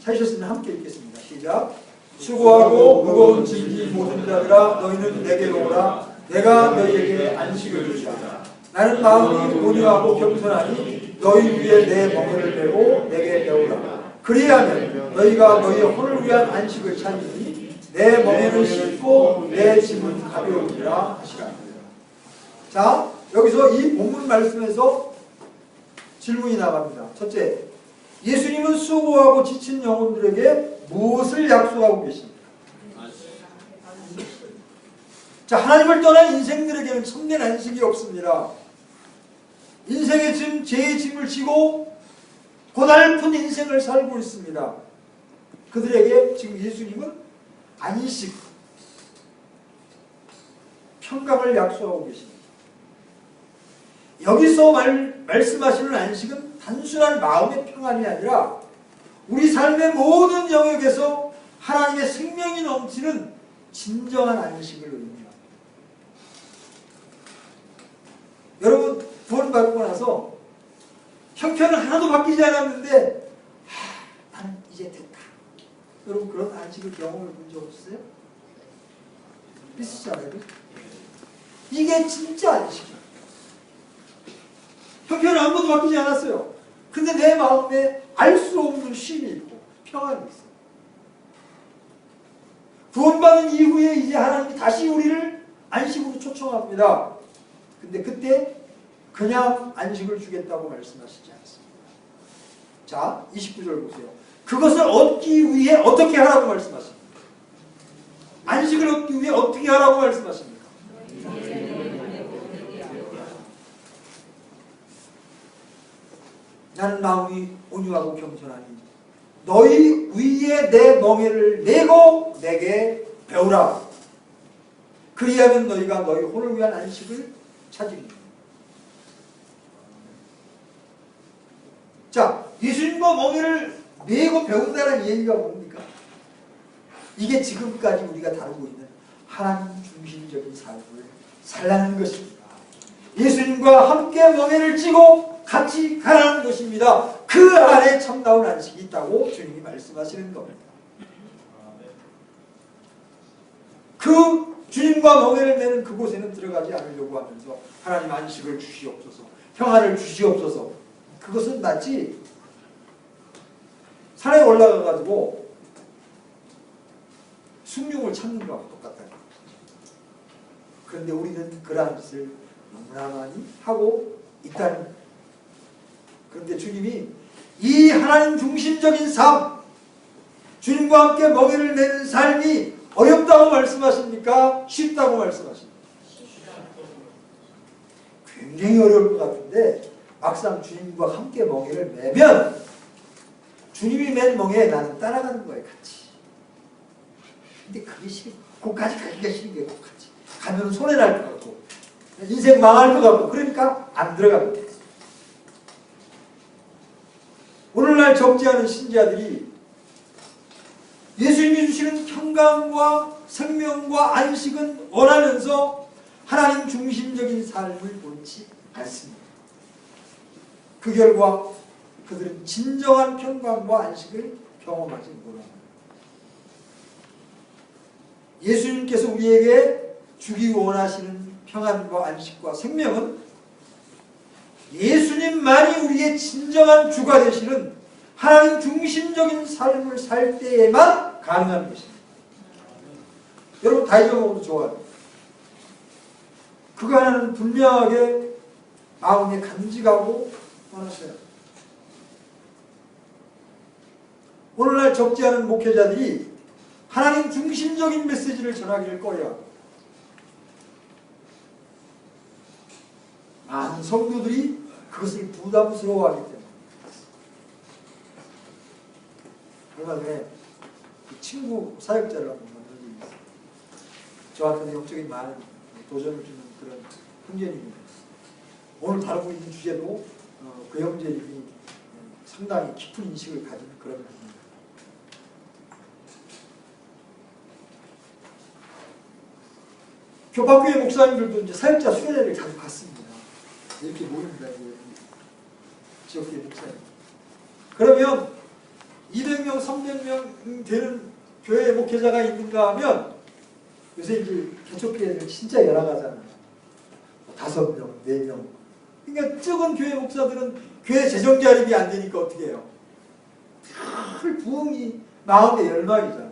A: 찾으셨으면 함께 읽겠습니다. 시작. 수고하고 무거운 짐진 모든 자들아 너희는 내게로 오라. 내가 너희에게 안식을 주리라. 나는 마음이 온유하고 겸손하니 너희 위에 내 멍에를 메고 내게 배우라. 그리하면 너희가 너희의 혼을 위한 안식을 찾으니 내 멍에는 쉽고 내 짐은 가벼우리라 하시라. 자, 여기서 이 본문 말씀에서 질문이 나갑니다. 첫째, 예수님은 수고하고 지친 영혼들에게 무엇을 약속하고 계십니까? 자, 하나님을 떠난 인생들에게는 참된 안식이 없습니다. 인생의 짐, 죄의 짐을 지고 고달픈 인생을 살고 있습니다. 그들에게 지금 예수님은 안식, 평강을 약속하고 계십니다. 여기서 말씀하시는 안식은 단순한 마음의 평안이 아니라 우리 삶의 모든 영역에서 하나님의 생명이 넘치는 진정한 안식을 의미합니다. 여러분 구원받고 나서 형편은 하나도 바뀌지 않았는데 나는 이제 됐다. 여러분 그런 안식을 경험해 본 적 없으세요? 있으시잖아요. 이게 진짜 안식이에요. 형편은 아무것도 바뀌지 않았어요. 근데 내 마음에 알 수 없는 쉼이 있고 평안이 있어요. 구원받은 이후에 이제 하나님이 다시 우리를 안식으로 초청합니다. 근데 그때 그냥 안식을 주겠다고 말씀하시지 않습니다. 자, 29절 보세요. 그것을 얻기 위해 어떻게 하라고 말씀하십니까? 안식을 얻기 위해 어떻게 하라고 말씀하십니까? 나는 마음이 온유하고 겸손하니 너희 위에 내 멍에를 메고 내게 배우라. 그리하면 너희가 너희 혼을 위한 안식을 찾으리라. 자, 예수님과 멍에를 메고 배운다는 얘기가 뭡니까? 이게 지금까지 우리가 다루고 있는 하나님 중심적인 삶을 살라는 것입니다. 예수님과 함께 멍에를 쥐고 같이 가라는 것입니다. 그 안에 참다운 안식이 있다고 주님이 말씀하시는 겁니다. 그 주님과 멍에를 매는 그곳에는 들어가지 않으려고 하면서 하나님 안식을 주시옵소서, 평안을 주시옵소서. 그것은 마치 산에 올라가가지고 숭늉을 찾는 것과 똑같다. 그런데 우리는 그러한 짓을 너무나 많이 하고 있다는 거예요. 그런데 주님이 이 하나님 중심적인 삶, 주님과 함께 멍에를 매는 삶이 어렵다고 말씀하십니까? 쉽다고 말씀하십니까? 굉장히 어려울 것 같은데 막상 주님과 함께 멍에를 매면 주님이 맨 멍에 나는 따라가는 거예요, 같이. 근데 그게 싫어. 거기까지 가기가 싫은 게 거기까지. 가면 손해날 것 같고 인생 망할 것 같고 그러니까 안 들어갑니다. 오늘날 적지 않은 신자들이 예수님이 주시는 평강과 생명과 안식은 원하면서 하나님 중심적인 삶을 원치 않습니다. 그 결과 그들은 진정한 평강과 안식을 경험하지 못합니다. 예수님께서 우리에게 주기 원하시는 평안과 안식과 생명은 예수님만이 우리의 진정한 주가 되시는 하나님 중심적인 삶을 살 때에만 가능한 것입니다. 여러분 다 잊어먹어도 좋아요. 그거 하나는 분명하게 마음에 간직하고 하세요. 오늘날 적지 않은 목회자들이 하나님 중심적인 메시지를 전하기를 꺼려합니다. 많은 성도들이 그것을 부담스러워하기 때문에. 얼마 전에 친구 사역자를 한번 만난 적이 있어요. 저한테는 영적인 많은 도전을 주는 그런 형제님입니다. 오늘 다루고 있는 주제도 그 형제님이 상당히 깊은 인식을 가진 그런 분입니다. 교파교회 목사님들도 이제 사역자 수련회를 자주 갔습니다. 이렇게 모입니다. 지역교회 목사님. 그러면 200명, 300명 되는 교회 목회자가 있는가 하면 요새 이제 개척교회는 진짜 열악하잖아요. 5명, 4명. 그러니까 적은 교회 목사들은 교회 재정 자립이 안 되니까 어떻게 해요? 늘 부흥이 마음의 열망이잖아.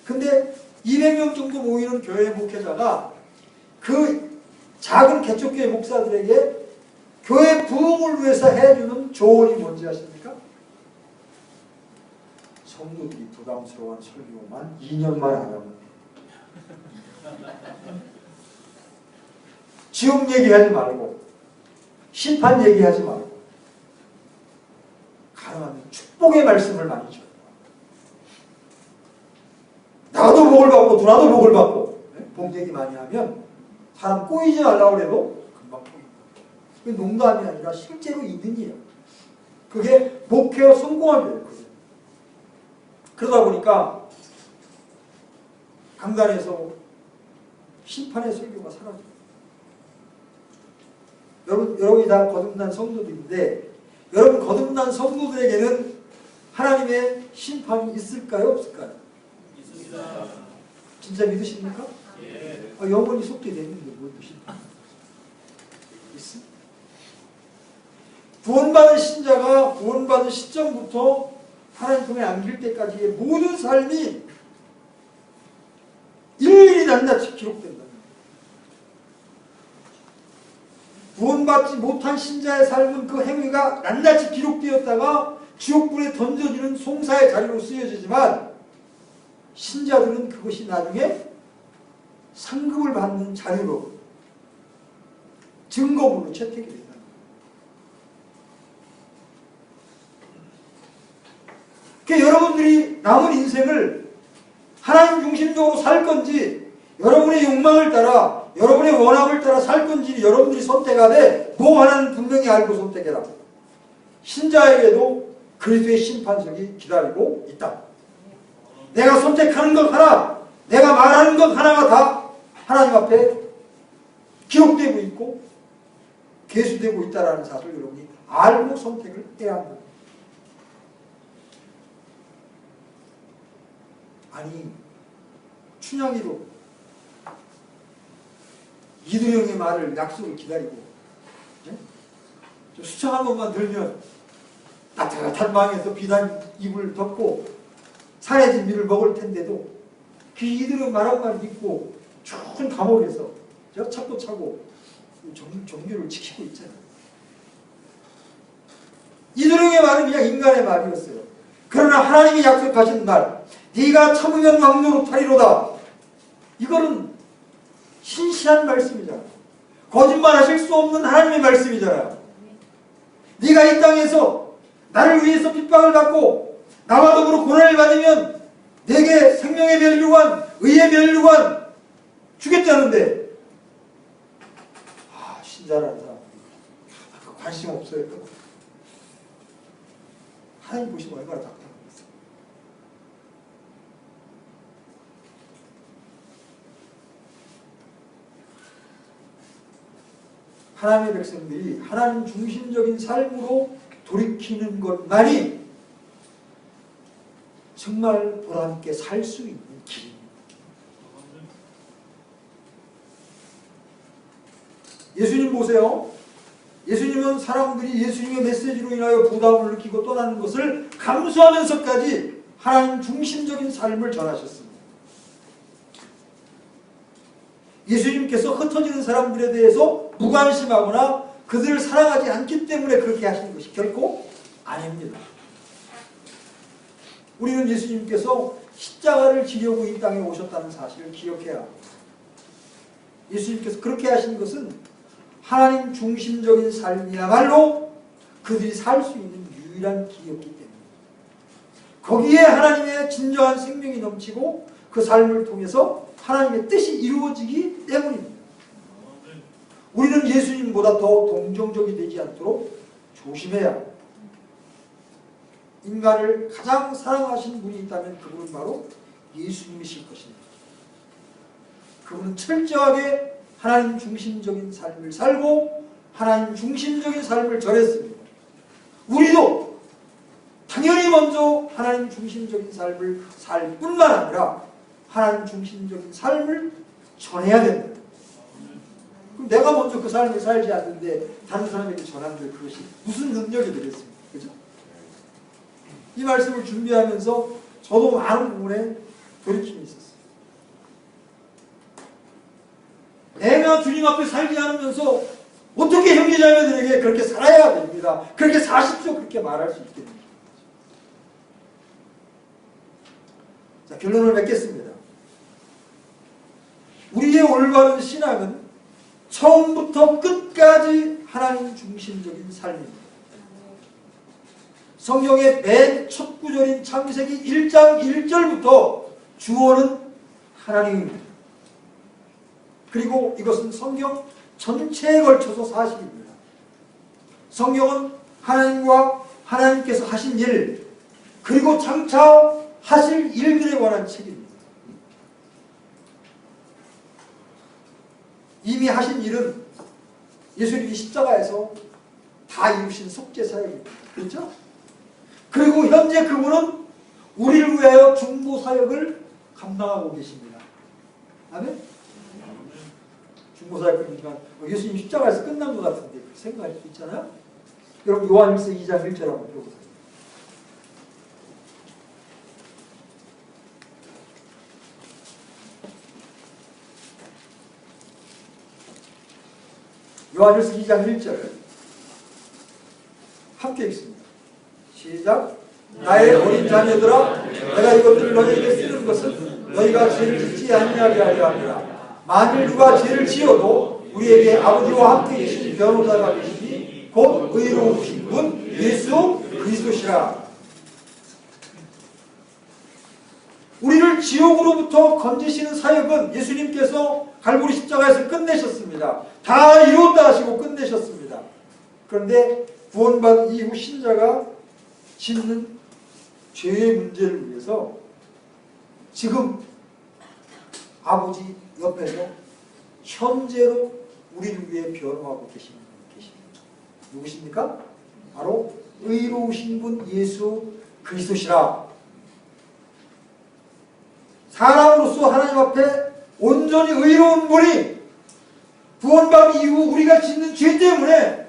A: 근데 200명 정도 모이는 교회 목회자가 그 작은 개척교회 목사들에게 교회 부흥을 위해서 해주는 조언이 뭔지 아십니까? 성도들이 부담스러워한 설교만 2년만 안 하면 지옥 얘기하지 말고 심판 얘기하지 말고 가능하면 축복의 말씀을 많이 줘요. 나도 복을 받고 누나도 복을 받고 복 얘기 많이 하면 사람 꼬이지 말라고 해도 금방 꼬입니다. 그게 농담이 아니라 실제로 있는 일이에요. 그게 목회와 성공하는 거예요. 그러다 보니까 강단에서 심판의 설교가 사라져요. 여러분이 다 거듭난 성도들인데 여러분 거듭난 성도들에게는 하나님의 심판이 있을까요? 없을까요? 있습니다. 진짜 믿으십니까? 예. 영혼이 속죄됐는데 뭘 믿으십니까? 있습니다. 구원받은 신자가 구원받은 시점부터 하나님 품에 안길 때까지의 모든 삶이 일일이 낱낱이 기록된다. 구원받지 못한 신자의 삶은 그 행위가 낱낱이 기록되었다가 지옥불에 던져지는 송사의 자리로 쓰여지지만 신자들은 그것이 나중에 상급을 받는 자료로 증거물로 채택이 된다. 그러니까 여러분들이 남은 인생을 하나님 중심적으로 살 건지 여러분의 욕망을 따라 여러분의 원함을 따라 살 건지 여러분들이 선택하되 뭐 하나는 분명히 알고 선택해라. 신자에게도 그리스도의 심판석이 기다리고 있다. 내가 선택하는 것 하나, 내가 말하는 것 하나가 다 하나님 앞에 기록되고 있고 계수되고 있다는 사실을 여러분이 알고 선택을 해야 한다. 아니, 춘향이도 이두영의 말을 약속을 기다리고 좀 수청 한 번만 들면 따뜻한 방에서 비단 이불을 덮고 산해진 밀을 먹을 텐데도 그 이두영 말 한마디 믿고 좋은 감옥에서 차고 차고 정규를 지키고 있잖아요. 이두영의 말은 그냥 인간의 말이었어요. 그러나 하나님이 약속하신 말, 네가 참으면 왕노로 타리로다. 이거는 신실한 말씀이잖아요. 거짓말하실 수 없는 하나님의 말씀이잖아요. 네가 이 땅에서 나를 위해서 핍박을 받고 나와 더불어 고난을 받으면 내게 생명의 면류관, 의의 면류관 주겠다는데 신자라는 사람 관심 없어요. 하나님 보시면 얼마나 답답합니까? 하나님의 백성들이 하나님 중심적인 삶으로 돌이키는 것만이 정말 보람있게 살 수 있는 길입니다. 예수님 보세요. 예수님은 사람들이 예수님의 메시지로 인하여 부담을 느끼고 떠나는 것을 감수하면서까지 하나님 중심적인 삶을 전하셨습니다. 예수님께서 흩어지는 사람들에 대해서 무관심하거나 그들을 사랑하지 않기 때문에 그렇게 하시는 것이 결코 아닙니다. 우리는 예수님께서 십자가를 지려고 이 땅에 오셨다는 사실을 기억해야 합니다. 예수님께서 그렇게 하신 것은 하나님 중심적인 삶이야말로 그들이 살 수 있는 유일한 길이었기 때문입니다. 거기에 하나님의 진정한 생명이 넘치고 그 삶을 통해서 하나님의 뜻이 이루어지기 때문입니다. 우리는 예수님보다 더 동정적이 되지 않도록 조심해야 합니다. 인간을 가장 사랑하신 분이 있다면 그분은 바로 예수님이실 것입니다. 그분은 철저하게 하나님 중심적인 삶을 살고 하나님 중심적인 삶을 전했습니다. 우리도 당연히 먼저 하나님 중심적인 삶을 살 뿐만 아니라 하나님 중심적인 삶을 전해야 됩니다. 그럼 내가 먼저 그 삶을 살지 않는데 다른 사람에게 전하는데 그것이 무슨 능력이 되겠습니까? 그죠? 이 말씀을 준비하면서 저도 많은 부분에 돌이킴이 있었어요. 내가 주님 앞에 살지 않으면서 어떻게 형제자매들에게 그렇게 살아야 됩니다. 그렇게 사십시오. 그렇게 말할 수 있겠습니까? 자, 결론을 맺겠습니다. 우리의 올바른 신앙은 처음부터 끝까지 하나님 중심적인 삶입니다. 성경의 맨 첫 구절인 창세기 1장 1절부터 주어는 하나님입니다. 그리고 이것은 성경 전체에 걸쳐서 사실입니다. 성경은 하나님과 하나님께서 하신 일, 그리고 장차 하실 일들에 관한 책입니다. 이미 하신 일은 예수님이 십자가에서 다 이루신 속죄사역입니다. 그렇죠? 그리고 현재 그분은 우리를 위하여 중보사역을 감당하고 계십니다. 아멘? 중보사역이지만 예수님 십자가에서 끝난 것 같은데 그렇게 생각할 수 있잖아요? 여러분 요한일서 2장 1절 한번 들어보세요. 요한일서 2장 1절 함께 읽습니다. 시작. 나의 어린 자녀들아, 내가 이것들을 너희에게 쓰는 것은 너희가 죄를 짓지 아니하게 하려 함이라. 만일 누가 죄를 지어도 우리에게 아버지와 함께 계신 변호사가 계시니 곧 의로우신 분 예수 그리스도시라. 우리를 우리를 지옥으로부터 건지시는 사역은 예수님께서 갈보리 십자가에서 끝내셨습니다. 다 이루었다 하시고 끝내셨습니다. 그런데 구원받은 이후 신자가 짓는 죄의 문제를 위해서 지금 아버지 옆에서 현재로 우리를 위해 변호하고 계시는 분이 계십니다. 누구십니까? 바로 의로우신 분 예수 그리스도시라. 사람으로서 하나님 앞에 온전히 의로운 분이 구원받은 이후 우리가 짓는 죄 때문에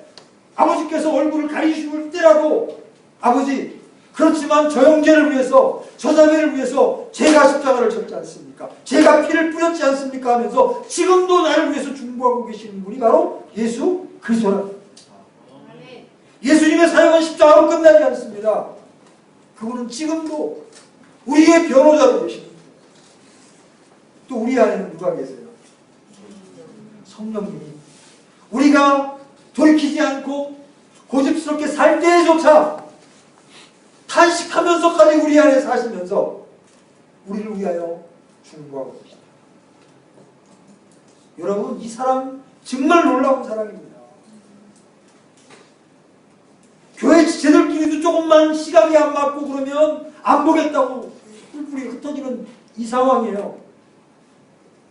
A: 아버지께서 얼굴을 가리실 때라도 아버지 그렇지만 저 형제를 위해서 저 자매를 위해서 제가 십자가를 졌지 않습니까? 제가 피를 뿌렸지 않습니까? 하면서 지금도 나를 위해서 중보하고 계시는 분이 바로 예수 그리스도라. 예수님의 사역은 십자가로 끝나지 않습니다. 그분은 지금도 우리의 변호자로 계십니다. 또 우리 안에는 누가 계세요? 성령님이. 우리가 돌이키지 않고 고집스럽게 살 때조차 탄식하면서까지 우리 안에 사시면서 우리를 위하여 중보하고 계십니다. 여러분, 이 사람 정말 놀라운 사람입니다. 교회 지체들끼리도 조금만 시각이 안 맞고 그러면 안 보겠다고 뿔뿔이 흩어지는 이 상황이에요.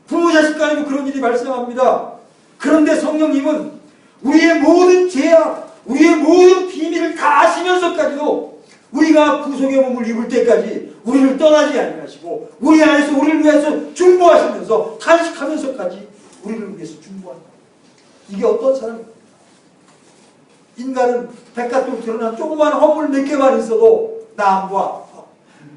A: 부모 자식 간에도 그런 일이 발생합니다. 그런데 성령님은 우리의 모든 죄악, 우리의 모든 비밀을 다 아시면서까지도 우리가 구속의 몸을 입을 때까지 우리를 떠나지 아니하시고 우리 안에서 우리를 위해서 중보하시면서 탄식하면서까지 우리를 위해서 중보한다. 이게 어떤 사람입니까? 인간은 백갓으로 드러난 조그만 허물 몇 개만 있어도 나 안 봐.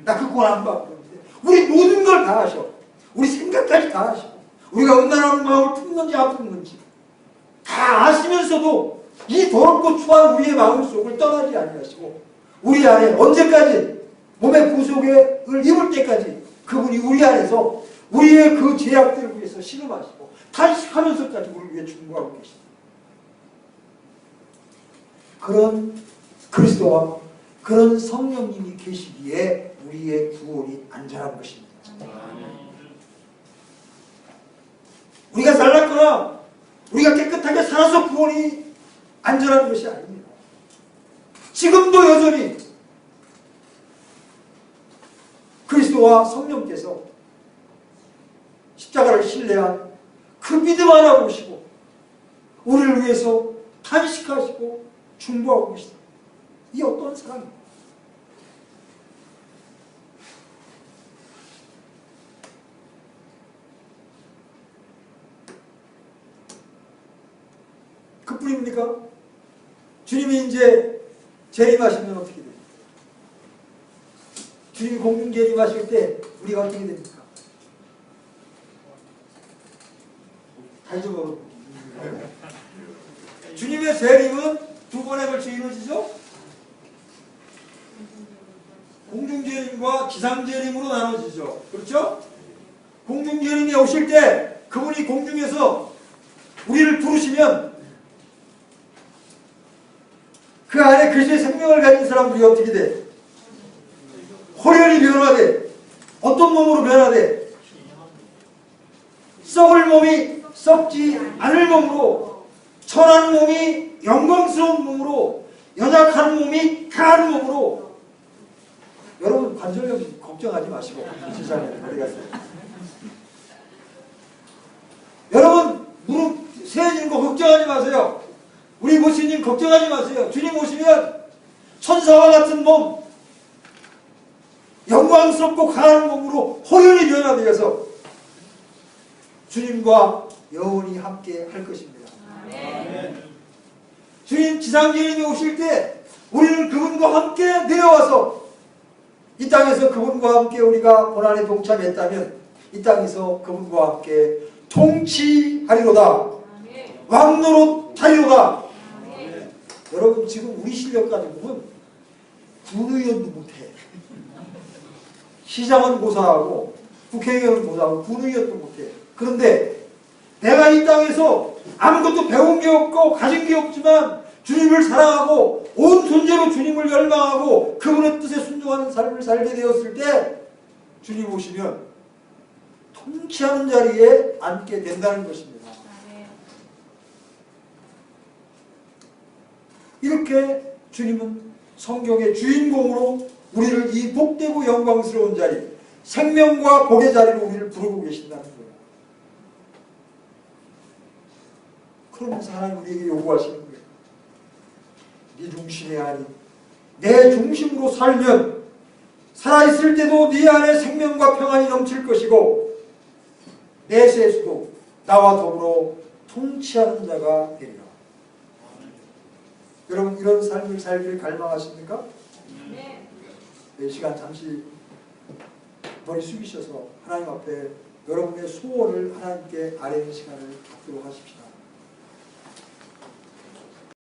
A: 나 그 꼴 안 봐. 그러는데 우리 모든 걸 다 하셔. 우리 생각까지 다 하시고 우리가 음란한 마음을 품는지 안 품는지 다 아시면서도 이 더럽고 추한 우리의 마음속을 떠나지 아니하시고 우리 안에 언제까지 몸의 구속을 입을 때까지 그분이 우리 안에서 우리의 그 죄악들을 위해서 신음하시고 탄식하면서까지 우리를 위해 중보하고 계십니다. 그런 그리스도와 그런 성령님이 계시기에 우리의 구원이 안전한 것입니다. 우리가 잘났거나 우리가 깨끗하게 살아서 구원이 안전한 것이 아닙니다. 지금도 여전히 그리스도와 성령께서 십자가를 신뢰한 그 믿음 하나 보시고 우리를 위해서 탄식하시고 중보하고 계시다. 이 어떤 사람입니까? 그뿐입니까? 주님이 이제 재림하시면 어떻게 됩니까? 주님이 공중 재림하실 때 우리가 어떻게 됩니까? 다 잊어버려. 주님의 재림은 두 번에 걸쳐 이루어지죠? 공중 재림과 기상 재림으로 나눠지죠. 그렇죠? 공중 재림이 오실 때 그분이 공중에서 우리를 부르시면 그 안에 그리스도의 생명을 가진 사람들이 어떻게 돼? 호련히 변화돼. 어떤 몸으로 변화돼? 썩을 몸이 썩지 않을 몸으로, 천한 몸이 영광스러운 몸으로, 연약한 몸이 강한 몸으로. 여러분 관절염 걱정하지 마시고 세상에 어디 갔어요? 여러분 무릎 세워지는 거 걱정하지 마세요. 우리 모시님 걱정하지 마세요. 주님 오시면 천사와 같은 몸, 영광스럽고 강한 몸으로 호연히 변화되어서 주님과 영원히 함께 할 것입니다. 아멘. 주님 지상주님이 오실 때 우리는 그분과 함께 내려와서 이 땅에서 그분과 함께 우리가 고난에 동참했다면 이 땅에서 그분과 함께 통치하리로다. 왕노릇하리로다. 여러분 지금 우리 실력 가지고는 군의원도 못해. 시장은 고사하고 국회의원은 고사하고 군의원도 못해. 그런데 내가 이 땅에서 아무것도 배운 게 없고 가진 게 없지만 주님을 사랑하고 온 존재로 주님을 열망하고 그분의 뜻에 순종하는 삶을 살게 되었을 때 주님 오시면 통치하는 자리에 앉게 된다는 것입니다. 이렇게 주님은 성경의 주인공으로 우리를 이 복되고 영광스러운 자리, 생명과 복의 자리로 우리를 부르고 계신다는 거예요. 그러면서 하나님 우리에게 요구하시는 거예요. 네 중심이 아닌 내 중심으로 살면 살아있을 때도 네 안에 생명과 평안이 넘칠 것이고 내세에서도 나와 더불어 통치하는 자가 되리라. 여러분 이런 삶을 살기를 갈망하십니까? 네. 이 시간 잠시 머리 숙이셔서 하나님 앞에 여러분의 소원을 하나님께 아뢰는 시간을 갖도록 하십시다.